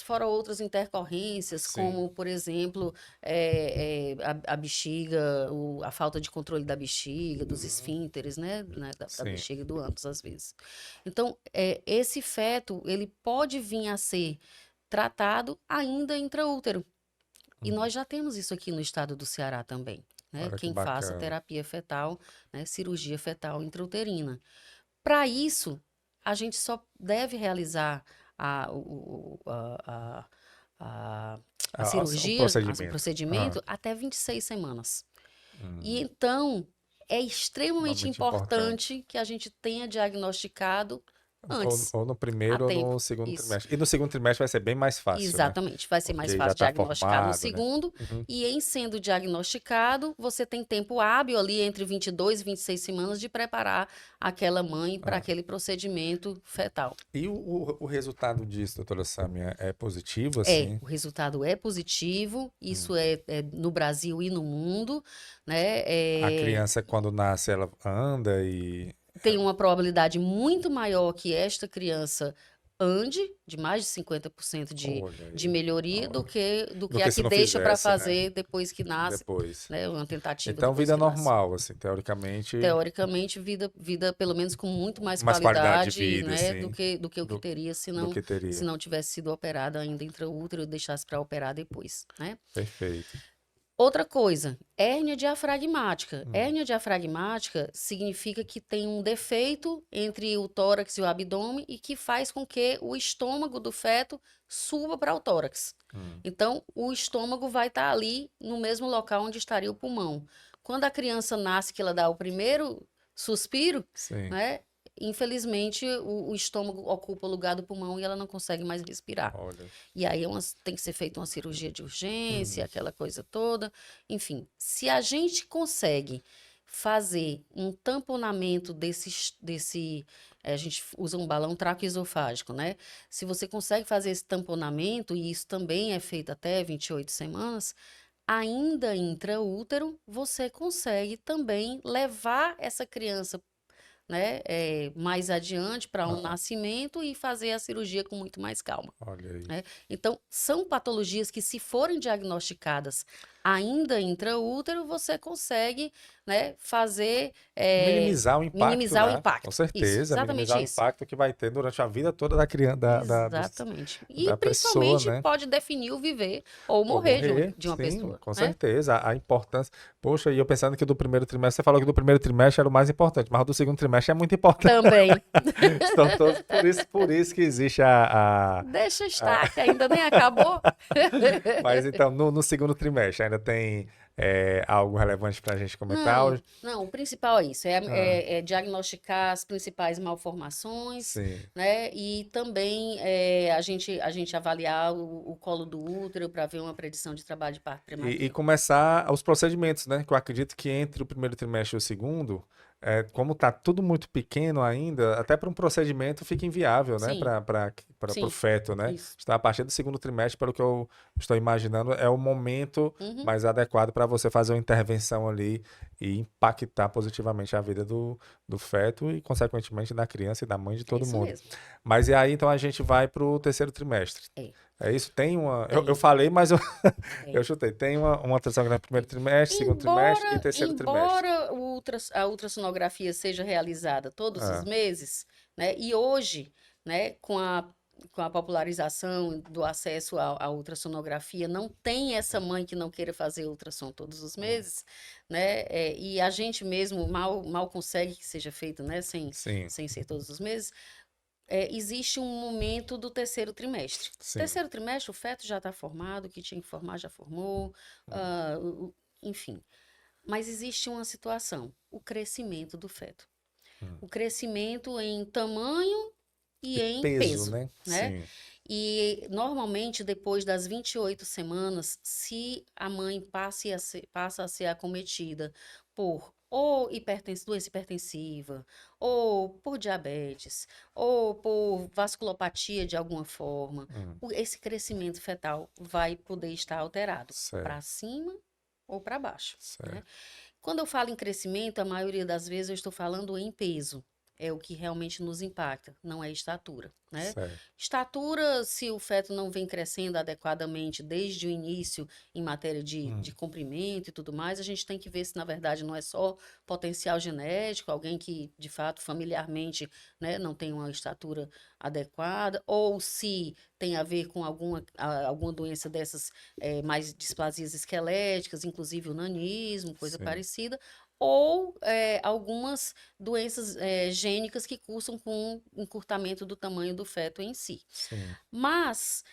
fora outras intercorrências, Sim. como, por exemplo, a bexiga, a falta de controle da bexiga, dos Uhum, esfínteres, né, da sim. bexiga e do ânus, às vezes. Então, esse feto, ele pode vir a ser tratado ainda intraútero. E Hum, nós já temos isso aqui no estado do Ceará também, né? olha que Quem faça bacana. terapia fetal, né, cirurgia fetal intrauterina. Para isso, a gente só deve realizar a, o, a O cirurgia, o procedimento. Ah, procedimento, até 26 semanas. E hum, então, é extremamente Extremamente importante. importante que a gente tenha diagnosticado antes, Ou no a primeiro ou tempo. no segundo Isso. trimestre. E no segundo trimestre vai ser bem mais fácil, né? Exatamente, vai ser mais Porque já fácil tá diagnosticar no formado, né? segundo, Uhum. e em sendo diagnosticado, você tem tempo hábil ali entre 22 e 26 semanas de preparar aquela mãe para É. aquele procedimento fetal. E o resultado disso, doutora Sâmia, é positivo, assim? O resultado é positivo, Hum. isso é no Brasil e no mundo, né? A criança, quando nasce, ela anda e... Tem uma probabilidade muito maior que esta criança ande, de mais de 50% Olha de aí. melhoria, Ó, do do que a que se que não deixa para fizesse, né? fazer depois que nasce, Depois. né? Uma tentativa Então, depois vida que nasce. normal, assim, teoricamente, Teoricamente, vida pelo menos com muito mais mais qualidade de qualidade, vida, né, assim, do que do, teria do que se teria. não tivesse sido operada ainda intraútero e deixasse para operar depois, né? Perfeito. Outra coisa, hérnia diafragmática. Hum. Hérnia diafragmática significa que tem um defeito entre o tórax e o abdômen e que faz com que o estômago do feto suba para o tórax. Hum. Então, o estômago vai estar ali no mesmo local onde estaria o pulmão. Quando a criança nasce, que ela dá o primeiro suspiro, Sim. né? Infelizmente, o estômago ocupa o lugar do pulmão e ela não consegue mais respirar. Olha. E aí tem que ser feita uma cirurgia de urgência, Hum. aquela coisa toda. Enfim, se a gente consegue fazer um tamponamento a gente usa um balão traqueosofágico, né? Se você consegue fazer esse tamponamento, e isso também é feito até 28 semanas, ainda intraútero, você consegue também levar essa criança, né, mais adiante para um Ah, nascimento e fazer a cirurgia com muito mais calma, olha aí. né? Então, são patologias que, se forem diagnosticadas ainda intraútero, você consegue, né, fazer, Minimizar o impacto, minimizar o né? Com impacto. Isso, certeza, exatamente minimizar o isso. impacto que vai ter durante a vida toda da criança, Exatamente. E da pessoa, principalmente né? pode definir o viver ou Ou morrer morrer, de uma sim, pessoa, com né? certeza. A importância. Poxa, e eu pensando que do primeiro trimestre, você falou que do primeiro trimestre era o mais importante, mas o do segundo trimestre é muito importante. Também. Estão todos por isso que existe Deixa estar, que ainda nem acabou. Mas então, no segundo trimestre, ainda tem algo relevante para a gente comentar? Não, não, o principal é isso, Ah, é diagnosticar as principais malformações, sim. né? E também a gente avaliar o colo do útero para ver uma predição de trabalho de parto E prematuro. começar os procedimentos, né? Que eu acredito que entre o primeiro trimestre e o segundo, como tá tudo muito pequeno ainda, até para um procedimento fica inviável, né? Sim, Para o sim, feto, né? isso. Está a partir do segundo trimestre, pelo que eu estou imaginando, é o momento Uhum, mais adequado para você fazer uma intervenção ali e impactar positivamente a vida do feto e, consequentemente, da criança e da mãe de é todo isso mundo. mesmo. Mas e aí, então, a gente vai para o terceiro trimestre. É, É isso? Tem uma. Eu tem, falei, mas eu, é. eu chutei. Tem uma ultrassonografia no primeiro Tem. trimestre, segundo trimestre e terceiro trimestre. Embora a ultrassonografia seja realizada todos os Ah, meses, né? E hoje, né, com a popularização do acesso à ultrassonografia, não tem essa mãe que não queira fazer ultrassom todos os meses, né? E a gente mesmo mal consegue que seja feito, né, sim, sem ser todos os meses. Existe um momento do terceiro trimestre. sim. Terceiro trimestre, o feto já está formado, o que tinha que formar já formou, ah, enfim. Mas existe uma situação, o crescimento do feto. Hum. O crescimento em tamanho e E em peso, peso, né? né? Sim. E normalmente depois das 28 semanas, se a mãe passa a ser acometida por ou doença hipertensiva, ou por diabetes, ou por vasculopatia de alguma forma, Hum, esse crescimento fetal vai poder estar alterado para certo, cima ou para baixo, né? certo, Quando eu falo em crescimento, a maioria das vezes eu estou falando em peso. É o que realmente nos impacta, não é estatura, né? certo. Estatura, se o feto não vem crescendo adequadamente desde o início em matéria de Hum, comprimento e tudo mais, a gente tem que ver se, na verdade, não é só potencial genético, alguém que, de fato, familiarmente, né, não tem uma estatura adequada, ou se tem a ver com alguma doença dessas, mais displasias esqueléticas, inclusive o nanismo, coisa sim, parecida, ou algumas doenças gênicas que cursam com encurtamento do tamanho do feto em si. sim. Mas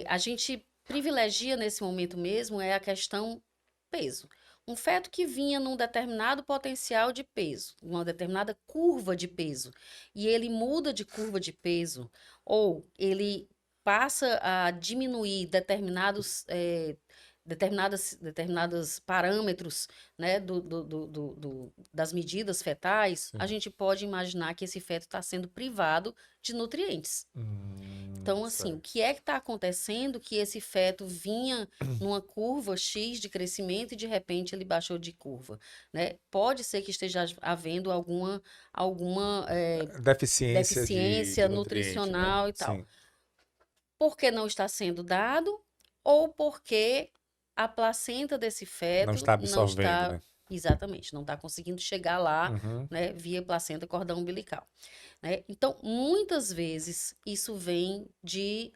a gente privilegia nesse momento mesmo a questão peso. Um feto que vinha num determinado potencial de peso, uma determinada curva de peso, e ele muda de curva de peso, ou ele passa a diminuir determinados parâmetros, né, das medidas fetais, a Sim. gente pode imaginar que esse feto está sendo privado de nutrientes. Então, assim, o Certo. que é que está acontecendo que esse feto vinha numa curva X de crescimento e de repente ele baixou de curva, né? Pode ser que esteja havendo alguma Deficiência de deficiência nutriente, né? nutricional e tal. Sim. Porque não está sendo dado ou porque a placenta desse Não está feto não absorvendo, está, né? exatamente, não está conseguindo chegar lá, Uhum. né, via placenta cordão umbilical, né? Então, muitas vezes isso vem de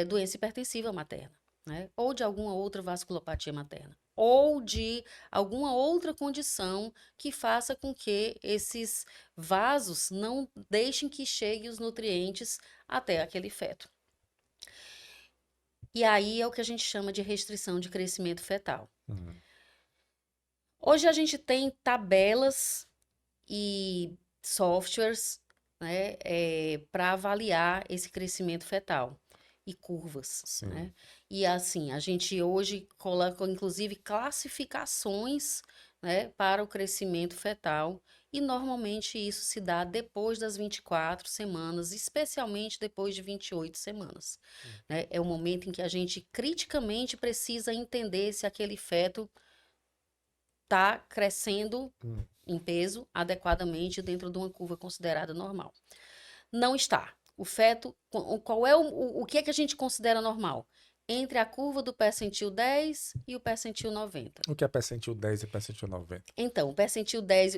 doença hipertensiva materna, né? Ou de alguma outra vasculopatia materna, ou de alguma outra condição que faça com que esses vasos não deixem que cheguem os nutrientes até aquele feto. E aí é o que a gente chama de restrição de crescimento fetal. Uhum. Hoje a gente tem tabelas e softwares, né, para avaliar esse crescimento fetal e curvas, Sim. né? E assim, a gente hoje coloca inclusive classificações, né, para o crescimento fetal e normalmente isso se dá depois das 24 semanas, especialmente depois de 28 semanas, né? É o momento em que a gente criticamente precisa entender se aquele feto está crescendo Hum. em peso adequadamente dentro de uma curva considerada normal. Não está. O feto, qual é o que é que a gente considera normal? Entre a curva do percentil 10 e o percentil 90. O que é percentil 10 e percentil 90? Então, o percentil 10,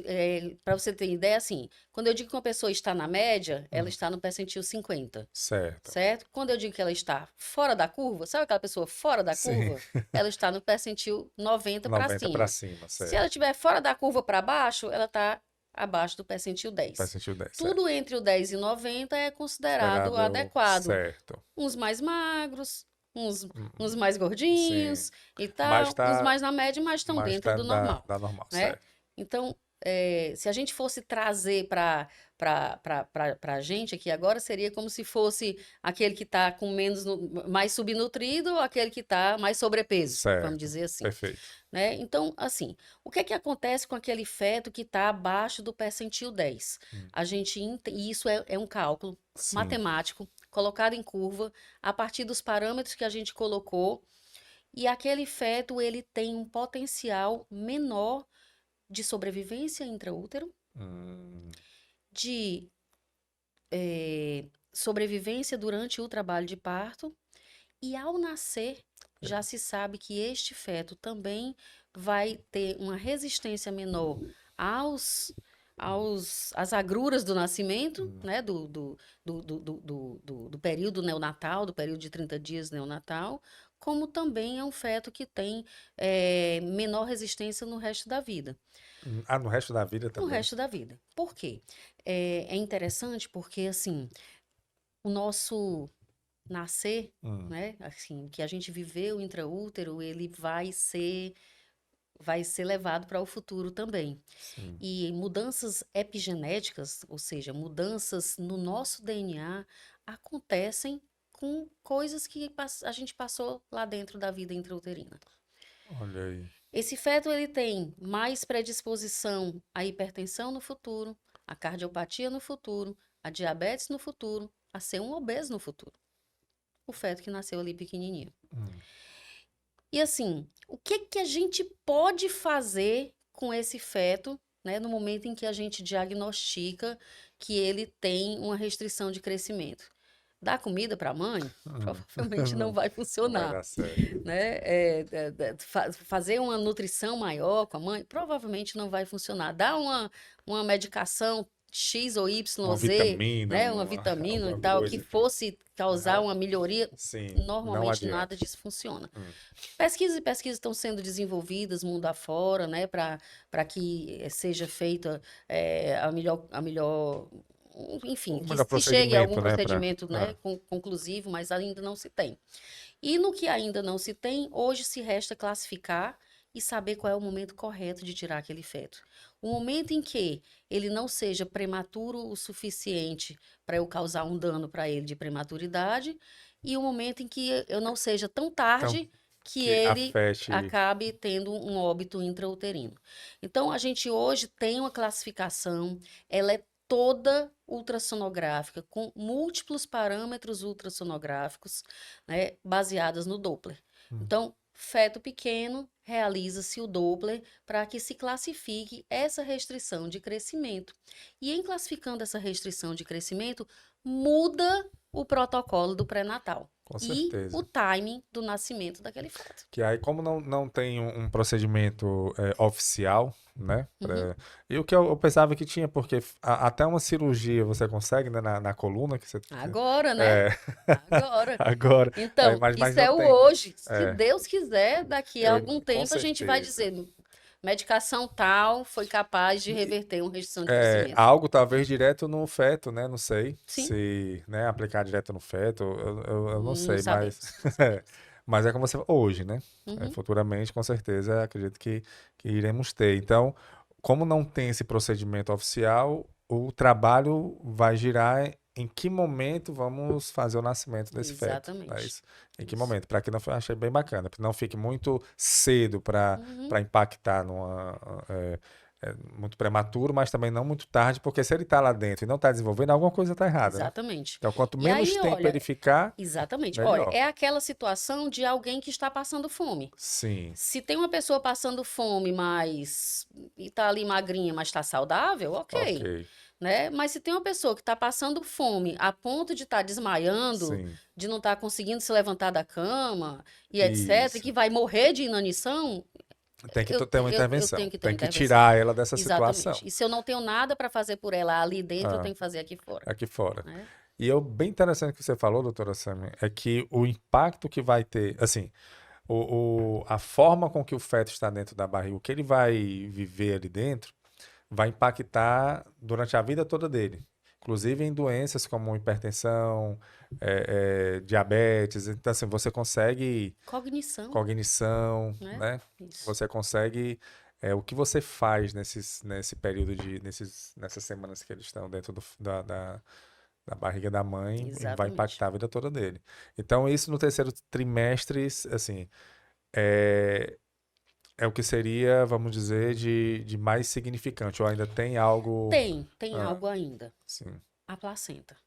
para você ter ideia, assim, quando eu digo que uma pessoa está na média, ela Hum. está no percentil 50, Certo. certo? Quando eu digo que ela está fora da curva, sabe aquela pessoa fora da Sim. curva? Ela está no percentil 90 para 90 para cima. cima, Se certo. ela estiver fora da curva para baixo, ela está abaixo do percentil 10. Percentil 10, certo. Tudo entre o 10 e 90 é considerado Considerável adequado. certo. Uns mais magros, uns, Hum. uns mais Sim. gordinhos e Mas tal, uns tá, mais na média, mas estão mas dentro tá do normal, da normal, né? certo. Então, se a gente fosse trazer para a gente aqui agora, seria como se fosse aquele que está com mais subnutrido ou aquele que está mais sobrepeso, vamos Certo. dizer assim, Perfeito. né? Então, assim, o que é que acontece com aquele feto que está abaixo do percentil 10? Hum. E isso é um cálculo Sim. matemático colocado em curva a partir dos parâmetros que a gente colocou, e aquele feto ele tem um potencial menor de sobrevivência intraútero, Hum. de sobrevivência durante o trabalho de parto, e ao nascer já se sabe que este feto também vai ter uma resistência menor às agruras do nascimento, Hum. né, do período neonatal, do período de 30 dias neonatal, como também é um feto que tem menor resistência no resto da vida. Ah, no resto da vida No também? resto da vida. Por quê? É interessante porque, assim, o nosso nascer, Hum. né, assim, que a gente viveu intraútero, ele vai ser levado para o futuro também. Sim. E mudanças epigenéticas, ou seja, mudanças no nosso DNA, acontecem com coisas que a gente passou lá dentro da vida intrauterina. Olha aí. Esse feto ele tem mais predisposição à hipertensão no futuro, à cardiopatia no futuro, à diabetes no futuro, a ser um obeso no futuro. O feto que nasceu ali pequenininho. Hum. E assim, o que que a gente pode fazer com esse feto, né, no momento em que a gente diagnostica que ele tem uma restrição de crescimento? Dar comida para a mãe? Provavelmente não Não, vai não vai funcionar, dar certo. né? Fazer uma nutrição maior com a mãe? Provavelmente não vai funcionar. Dar uma medicação X ou Uma YZ, vitamina, né? Uma vitamina e alguma tal, que coisa que. fosse causar Aham. uma melhoria, Sim, não normalmente nada adianta. disso funciona. Hum. Pesquisas e pesquisas estão sendo desenvolvidas mundo afora, né, para que seja feita enfim, O que melhor se chegue a algum procedimento, né, pra. procedimento, né, Ah, conclusivo, mas ainda não se tem. E no que ainda não se tem, hoje se resta classificar e saber qual é o momento correto de tirar aquele feto. O momento em que ele não seja prematuro o suficiente para eu causar um dano para ele de prematuridade, e o momento em que eu não seja tão Então, tarde que que ele afete. acabe tendo um óbito intrauterino. Então, a gente hoje tem uma classificação, ela é toda ultrassonográfica, com múltiplos parâmetros ultrassonográficos, né, baseadas no Doppler. Hum. Então, feto pequeno, realiza-se o Doppler para que se classifique essa restrição de crescimento. E em classificando essa restrição de crescimento, muda o protocolo do pré-natal Com e o certeza. timing do nascimento daquele feto. Que aí, como não tem um procedimento oficial, né? Uhum. E o que eu pensava que tinha, porque até uma cirurgia você consegue, né, na coluna, que você. Agora, né? É, Agora. agora. Então, Mas isso não é o tem. hoje. Se É, Deus quiser, daqui a algum com tempo a gente vai certeza. dizer, medicação tal foi capaz de reverter uma restrição de crescimento. Algo talvez direto no feto, né? Não sei Sim, se, né, aplicar direto no feto, eu não não sei, mas sabemos, não sabemos. mas é como você hoje, né? Uhum. Futuramente, com certeza, acredito que iremos ter. Então, como não tem esse procedimento oficial, o trabalho vai girar em que momento vamos fazer o nascimento desse feto, é Exatamente. isso? Em que Isso. momento? Para que não achei bem bacana, para que não fique muito cedo Uhum. para impactar muito prematuro, mas também não muito tarde, porque se ele está lá dentro e não está desenvolvendo, alguma coisa está errada, né? Exatamente. Então, quanto E menos aí, tempo olha, ele ficar, exatamente. Olha, melhor. é aquela situação de alguém que está passando fome. Sim, Se tem uma pessoa passando fome, mas e tá ali magrinha, mas está saudável, ok. ok, né? Mas se tem uma pessoa que está passando fome a ponto de estar desmaiando, Sim, de não estar conseguindo se levantar da cama e etc, e isso. que vai morrer de inanição, Tem que ter uma eu tenho intervenção. que ter uma Tem que intervenção. tirar ela dessa situação. Exatamente. E se eu não tenho nada para fazer por ela ali dentro, eu Ah, tenho que fazer aqui fora, aqui fora. né? E bem interessante que você falou, doutora Sami, é que o impacto que vai ter, assim, a forma com que o feto está dentro da barriga, o que ele vai viver ali dentro, vai impactar durante a vida toda dele. Inclusive em doenças como hipertensão, diabetes. Então, assim, você consegue Cognição, cognição, né? né? Isso. Você consegue. O que você faz nesse período nessas semanas que eles estão dentro da barriga da mãe vai Exatamente. impactar a vida toda dele. Então, isso no terceiro trimestre, assim, é, é o que seria, vamos dizer, de mais significante, ou ainda tem algo. Tem Ah, algo ainda. sim. A placenta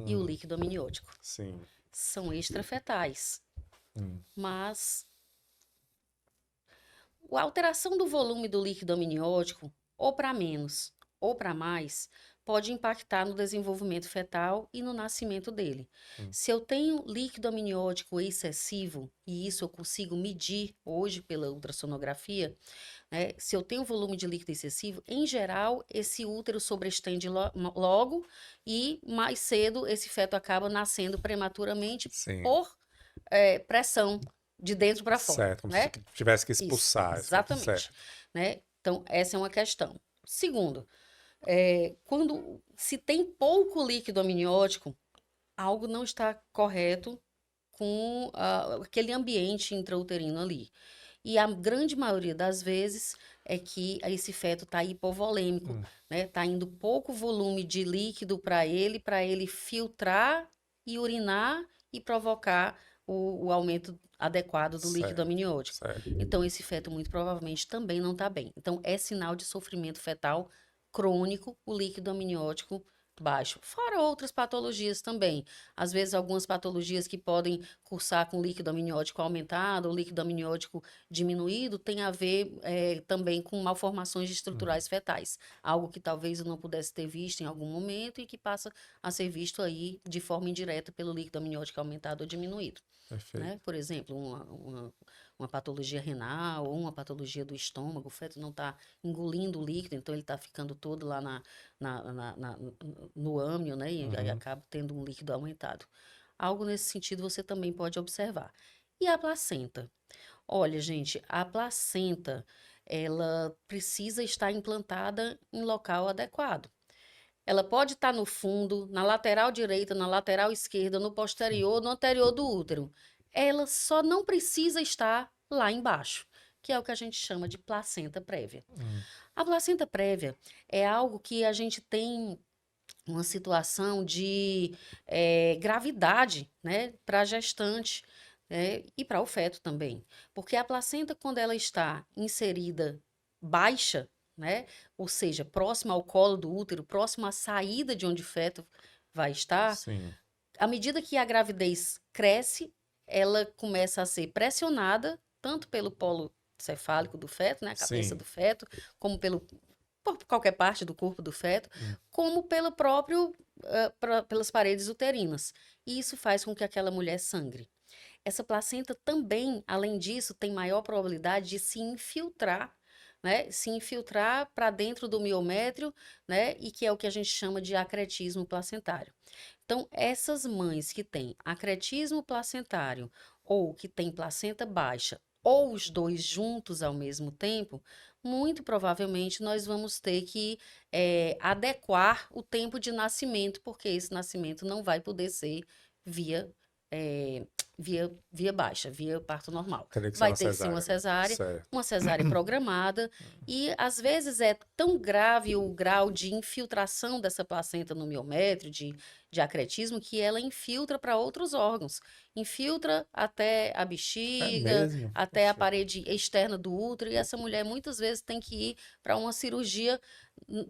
e o Hum, líquido amniótico sim. são extrafetais, Hum, mas a alteração do volume do líquido amniótico, ou para menos ou para mais, pode impactar no desenvolvimento fetal e no nascimento dele. hum, Se eu tenho líquido amniótico excessivo, e isso eu consigo medir hoje pela ultrassonografia, né? Se eu tenho volume de líquido excessivo, em geral, esse útero sobreestende logo e mais cedo esse feto acaba nascendo prematuramente sim. por pressão de dentro para fora, Certo, como se né? você tivesse que Isso, expulsar. exatamente, Certo. né? Então, essa é uma questão. Segundo, quando se tem pouco líquido amniótico, algo não está correto com aquele ambiente intrauterino ali. E a grande maioria das vezes é que esse feto está hipovolêmico, Hum, né? Tá indo pouco volume de líquido para ele filtrar e urinar e provocar o aumento adequado do líquido certo, amniótico. certo. Então, esse feto muito provavelmente também não está bem. Então, é sinal de sofrimento fetal crônico o líquido amniótico baixo. Fora outras patologias também. Às vezes, algumas patologias que podem cursar com líquido amniótico aumentado ou líquido amniótico diminuído tem a ver também com malformações Hum, estruturais fetais. Algo que talvez eu não pudesse ter visto em algum momento e que passa a ser visto aí de forma indireta pelo líquido amniótico aumentado ou diminuído, né? perfeito. Por exemplo, uma patologia renal ou uma patologia do estômago, o feto não está engolindo o líquido, então ele está ficando todo lá no âmnio, né? E aí Uhum, acaba tendo um líquido aumentado. Algo nesse sentido você também pode observar. E a placenta? Olha, gente, a placenta, ela precisa estar implantada em local adequado. Ela pode estar no fundo, na lateral direita, na lateral esquerda, no posterior, no anterior do útero. Ela só não precisa estar lá embaixo. que é o que a gente chama de placenta prévia. Hum. A placenta prévia é algo que a gente tem uma situação de gravidade, né, para a gestante, e para o feto também. Porque a placenta, quando ela está inserida baixa, né, ou seja, próxima ao colo do útero, próxima à saída de onde o feto vai estar, Sim, à medida que a gravidez cresce, ela começa a ser pressionada tanto pelo polo cefálico do feto, né, a cabeça sim. do feto, como por qualquer parte do corpo do feto, Hum. como pelo próprio, pelas paredes uterinas. E isso faz com que aquela mulher sangre. Essa placenta também, além disso, tem maior probabilidade de se infiltrar, né? Se infiltrar para dentro do miométrio, né? E que é o que a gente chama de acretismo placentário. Então, essas mães que têm acretismo placentário ou que têm placenta baixa, ou os dois juntos ao mesmo tempo, muito provavelmente nós vamos ter que adequar o tempo de nascimento, porque esse nascimento não vai poder ser via, eh, via baixa, via parto normal. Teria que ser Vai uma ter que ser cesárea, né? Certo. uma cesárea programada, e às vezes é tão grave o grau de infiltração dessa placenta no miométrio, de acretismo, que ela infiltra para outros órgãos. Infiltra até a É bexiga, mesmo? até a Poxa. parede externa do útero, e essa mulher muitas vezes tem que ir para uma cirurgia,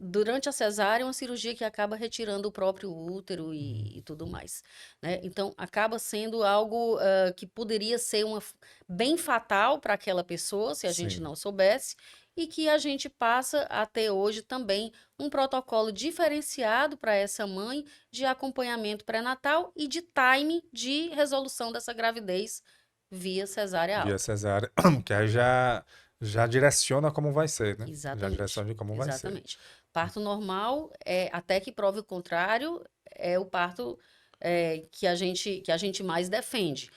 durante a cesárea, uma cirurgia que acaba retirando o próprio útero e tudo mais, né? Então, acaba sendo algo que poderia ser bem fatal para aquela pessoa, se a gente Sim. não soubesse, e que a gente passa a ter hoje também um protocolo diferenciado para essa mãe de acompanhamento pré-natal e de time de resolução dessa gravidez via cesárea Via alta. cesárea, que aí já direciona como vai ser, né? Já Exatamente, direciona de como vai ser. exatamente. Parto normal, até que prove o contrário, é o parto que a gente mais defende.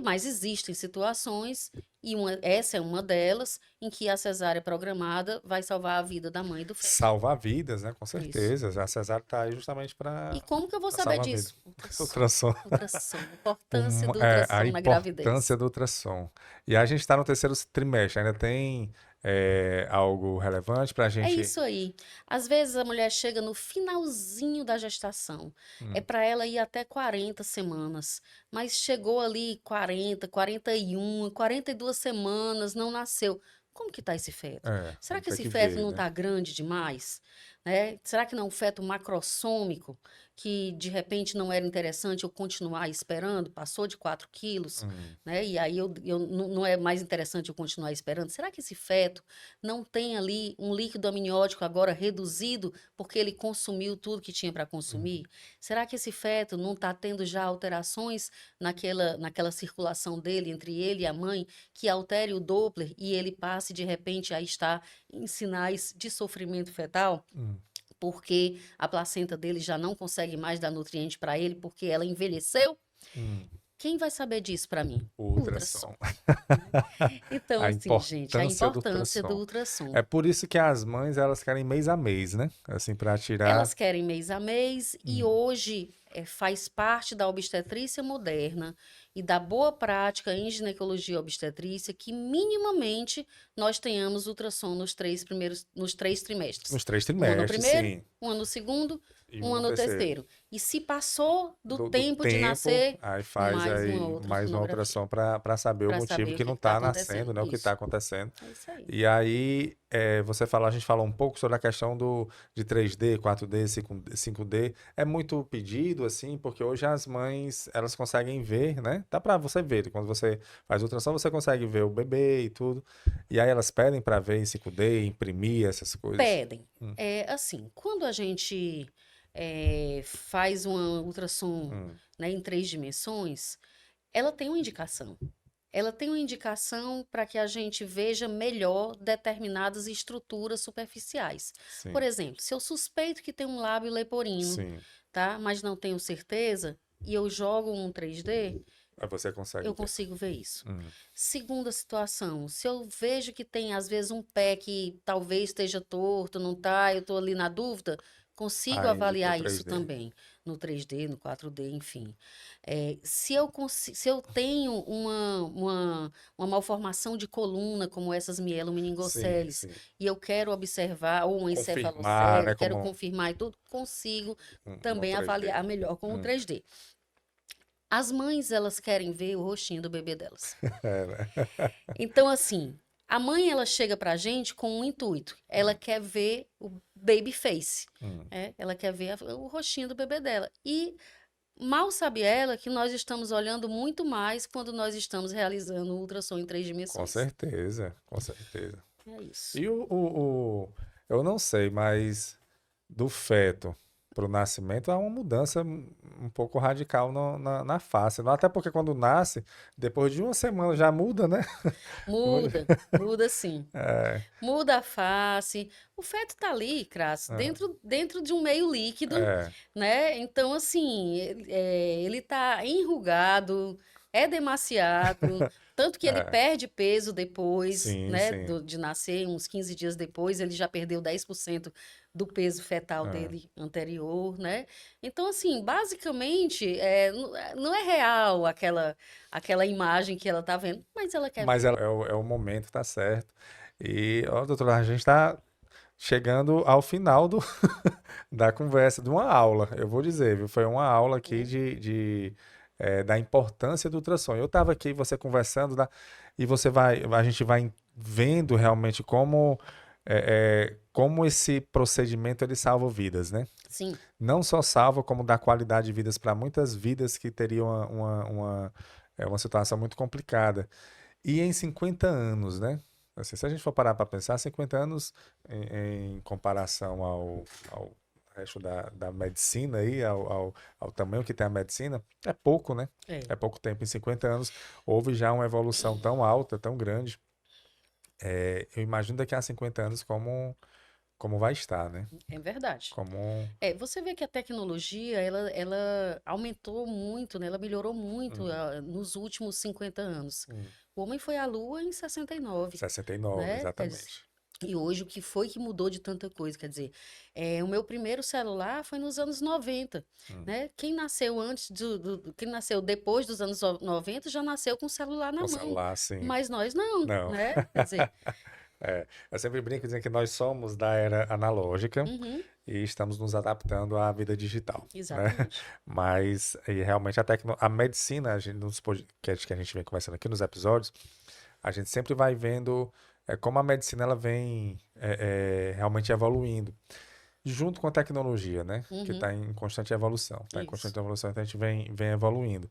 Mas existem situações, e essa é uma delas, em que a cesárea programada vai salvar a vida da mãe e do feto. Salvar vidas, né? Com Isso. certeza. A cesárea tá aí justamente E para como que eu vou saber salvar vidas. disso? Ultrassom. Ultrassom. Ultrassom. Importância do A ultrassom na importância gravidez. do ultrassom. E a gente está no terceiro trimestre, ainda tem algo relevante para a É gente. isso aí. Às vezes a mulher chega no finalzinho da gestação. É Hum, para ela ir até 40 semanas. Mas chegou ali 40, 41, 42 semanas, não nasceu. Como que está esse feto? Será vamos que ter esse que feto ver, não né? está grande demais? Né? Será que não é um feto macrossômico, que de repente não era interessante eu continuar esperando? Passou de 4 quilos, Hum, né? E aí não é mais interessante eu continuar esperando? Será que esse feto não tem ali um líquido amniótico agora reduzido porque ele consumiu tudo que tinha para hum. consumir? Será que esse feto não está tendo já alterações naquela circulação dele, entre ele e a mãe, que altere o Doppler e ele passe de repente a estar em sinais de sofrimento fetal? Hum, Porque a placenta dele já não consegue mais dar nutriente para ele porque ela envelheceu? hum. Quem vai saber disso para mim? O O ultrassom, ultrassom. né? Então, A assim, gente, a importância do importância do ultrassom. ultrassom. É por isso que as mães, elas querem mês a mês, né? Assim, para tirar. Elas querem mês a mês, e Hum, hoje faz parte da obstetrícia moderna e da boa prática em ginecologia e obstetrícia que minimamente nós tenhamos ultrassom nos 3 trimestres. nos três Um ano no trimestres, primeiro, sim. um ano no segundo, E um um no ano no terceiro. terceiro. E se passou do Do tempo de tempo, nascer, aí faz mais uma aí outra mais uma sonografia ultrassom para saber o para motivo saber o que que não está está acontecendo. nascendo, né? O que está Isso, acontecendo. é isso aí. E aí, a gente falou um pouco sobre a questão de 3D, 4D, 5D. É muito pedido, assim, porque hoje as mães, elas conseguem ver, né? Dá para você ver, quando você faz ultrassom, você consegue ver o bebê e tudo. E aí elas pedem para ver em 5D, imprimir essas coisas. Pedem. Hum, É assim, quando a gente faz uma ultrassom, hum, né, em 3 dimensões, ela tem uma indicação. Ela tem uma indicação para que a gente veja melhor determinadas estruturas superficiais. Por sim, exemplo, se eu suspeito que tem um lábio leporino, sim. tá? Mas não tenho certeza, e eu jogo um 3D, Aí você consegue eu ver. consigo ver isso. Hum, Segunda situação, se eu vejo que tem às vezes um pé que talvez esteja torto, não tá, eu estou ali na dúvida, consigo Aí, no avaliar isso 3D. também, no 3D, no 4D, enfim. Se eu tenho uma malformação de coluna, como essas Sim, mielomeningoceles, sim. e eu quero observar, ou um Confirmar, né? encefalocele, quero Como confirmar e tudo, consigo no também 3D. avaliar melhor com o Hum. 3D. As mães, elas querem ver o rostinho do bebê delas. É, né? Então, assim, a mãe, ela chega pra gente com um intuito. Ela quer ver o baby face, Hum. ela quer ver o rostinho do bebê dela. E mal sabe ela que nós estamos olhando muito mais quando nós estamos realizando o ultrassom em 3 Com dimensões. certeza, com certeza. É isso. E eu não sei, mas do feto para o nascimento há uma mudança um pouco radical na face. Até porque quando nasce, depois de uma semana já muda, né? Muda, muda sim. É, Muda a face. O feto tá ali, Crasso, é, dentro de um meio líquido, é, né? Então, assim, ele tá enrugado, é demasiado. Tanto que ele é. perde peso depois, Sim, né? sim. De nascer, uns 15 dias depois, ele já perdeu 10% do peso fetal É. dele anterior, né? Então, assim, basicamente, não é real aquela imagem que ela tá vendo, mas ela quer Mas ver. é o momento, tá certo. E, ó, doutora, a gente está chegando ao final da conversa, de uma aula, eu vou dizer, viu? Foi uma aula aqui da importância do ultrassom. Eu estava aqui, você conversando, e a gente vai vendo realmente como esse procedimento ele salva vidas, né? Sim, Não só salva, como dá qualidade de vidas para muitas vidas que teriam uma situação muito complicada. E em 50 anos, né? Assim, se a gente for parar para pensar, 50 anos em comparação ao resto da medicina aí, ao tamanho que tem a medicina, é pouco, né? é. É pouco tempo. Em 50 anos houve já uma evolução tão alta, tão grande. Eu imagino daqui a 50 anos como vai estar, né? É verdade. Como. Você vê que a tecnologia, ela aumentou muito, né? Ela melhorou muito Hum, nos últimos 50 anos. hum, O homem foi à Lua em 69, 69, né? exatamente. E hoje, o que foi que mudou de tanta coisa? Quer dizer, o meu primeiro celular foi nos anos 90, Hum. né? Quem nasceu quem nasceu depois dos anos 90 já nasceu com o celular na Com mão. celular, sim. Mas nós não, Não. né? Quer dizer, Eu sempre brinco dizendo que nós somos da era analógica uhum, e estamos nos adaptando à vida digital, né? exatamente. Mas e realmente a medicina, nos podcasts que a gente vem conversando aqui nos episódios, a gente sempre vai vendo como a medicina ela vem realmente evoluindo, junto com a tecnologia, né? Que Uhum, está em constante evolução. Está em isso. constante evolução, então a gente vem evoluindo.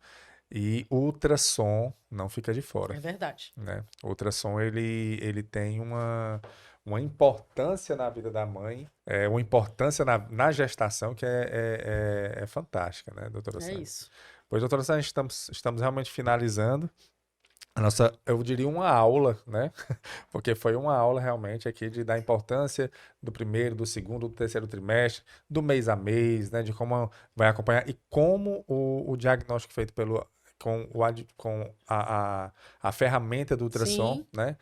E o ultrassom não fica de fora, É verdade. né? O ultrassom ele tem uma importância na vida da mãe, uma importância na gestação que é fantástica, né, doutora É Sânia? isso. Pois, doutora Sânia, estamos realmente finalizando a nossa, eu diria uma aula, né? Porque foi uma aula realmente aqui da importância do primeiro, do segundo, do terceiro trimestre, do mês a mês, né? De como vai acompanhar e como o diagnóstico feito com a ferramenta do ultrassom, Sim, né?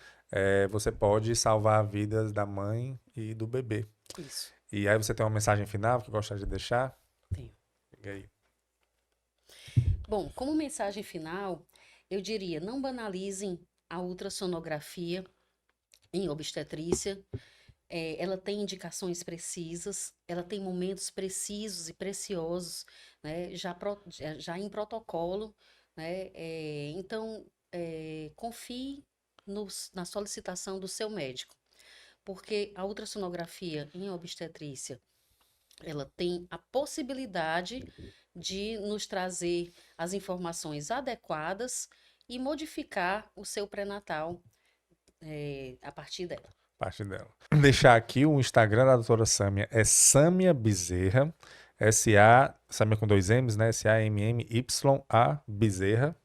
Você pode salvar vidas da mãe e do bebê. isso. E aí você tem uma mensagem final que gostaria de deixar? Tenho. Diga aí. Bom, como mensagem final, eu diria: não banalizem a ultrassonografia em obstetrícia. Ela tem indicações precisas, ela tem momentos precisos e preciosos, né, já em protocolo, né? Então, confie na solicitação do seu médico, porque a ultrassonografia em obstetrícia ela tem a possibilidade de nos trazer as informações adequadas e modificar o seu pré-natal, a partir dela. Parte dela. Deixar aqui o Instagram da doutora Sâmia é Sâmia Bezerra, Sâmia com dois M's, né? SAMMYA Bezerra.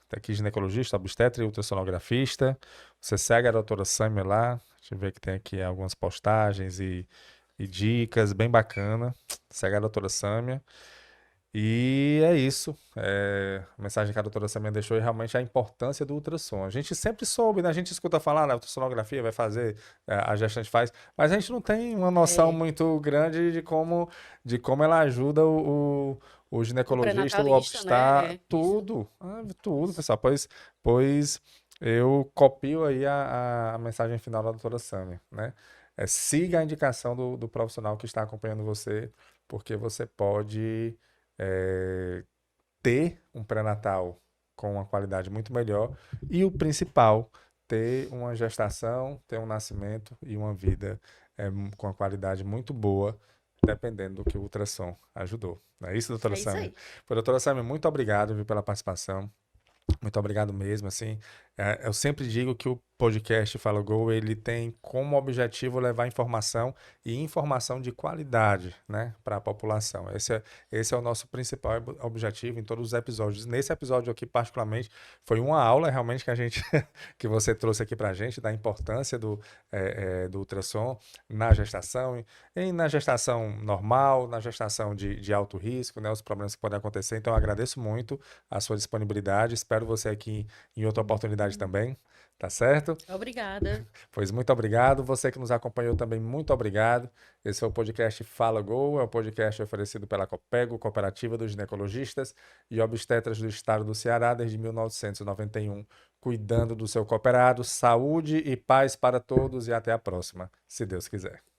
Tá aqui ginecologista, obstetra e ultrassonografista. Você segue a doutora Sâmia lá. Deixa eu ver que tem aqui algumas postagens e dicas bem bacana. Segue a doutora Sâmia. E é isso. A mensagem que a doutora Samia deixou é realmente a importância do ultrassom. A gente sempre soube, né? A gente escuta falar, a ultrassonografia vai fazer, a gestante faz, mas a gente não tem uma noção É, muito grande de como ela ajuda o o ginecologista, o pré-natalista, né? obstar, É, isso, tudo. Tudo, isso. pessoal. Pois eu copio aí a mensagem final da doutora Samia, né? Siga a indicação do profissional que está acompanhando você, porque você pode é, ter um pré-natal com uma qualidade muito melhor e o principal, ter uma gestação, ter um nascimento e uma vida com uma qualidade muito boa, dependendo do que o ultrassom ajudou. Não é isso, doutora É isso Samia? aí. Doutora Samia, muito obrigado, viu, pela participação. Muito obrigado mesmo, assim. Eu sempre digo que o podcast Fala Go, ele tem como objetivo levar informação e informação de qualidade, né, para a população. Esse é o nosso principal objetivo em todos os episódios. Nesse episódio aqui, particularmente, foi uma aula realmente que a gente, que você trouxe aqui para a gente, da importância do ultrassom na gestação, e na gestação normal, na gestação de alto risco, né, os problemas que podem acontecer. Então, eu agradeço muito a sua disponibilidade. Espero você aqui em outra oportunidade também, tá certo? Obrigada. Pois muito obrigado. Você que nos acompanhou também, muito obrigado. Esse é o podcast Fala Go, é o podcast oferecido pela Copego, Cooperativa dos Ginecologistas e Obstetras do Estado do Ceará desde 1991, cuidando do seu cooperado. Saúde e paz para todos e até a próxima, se Deus quiser.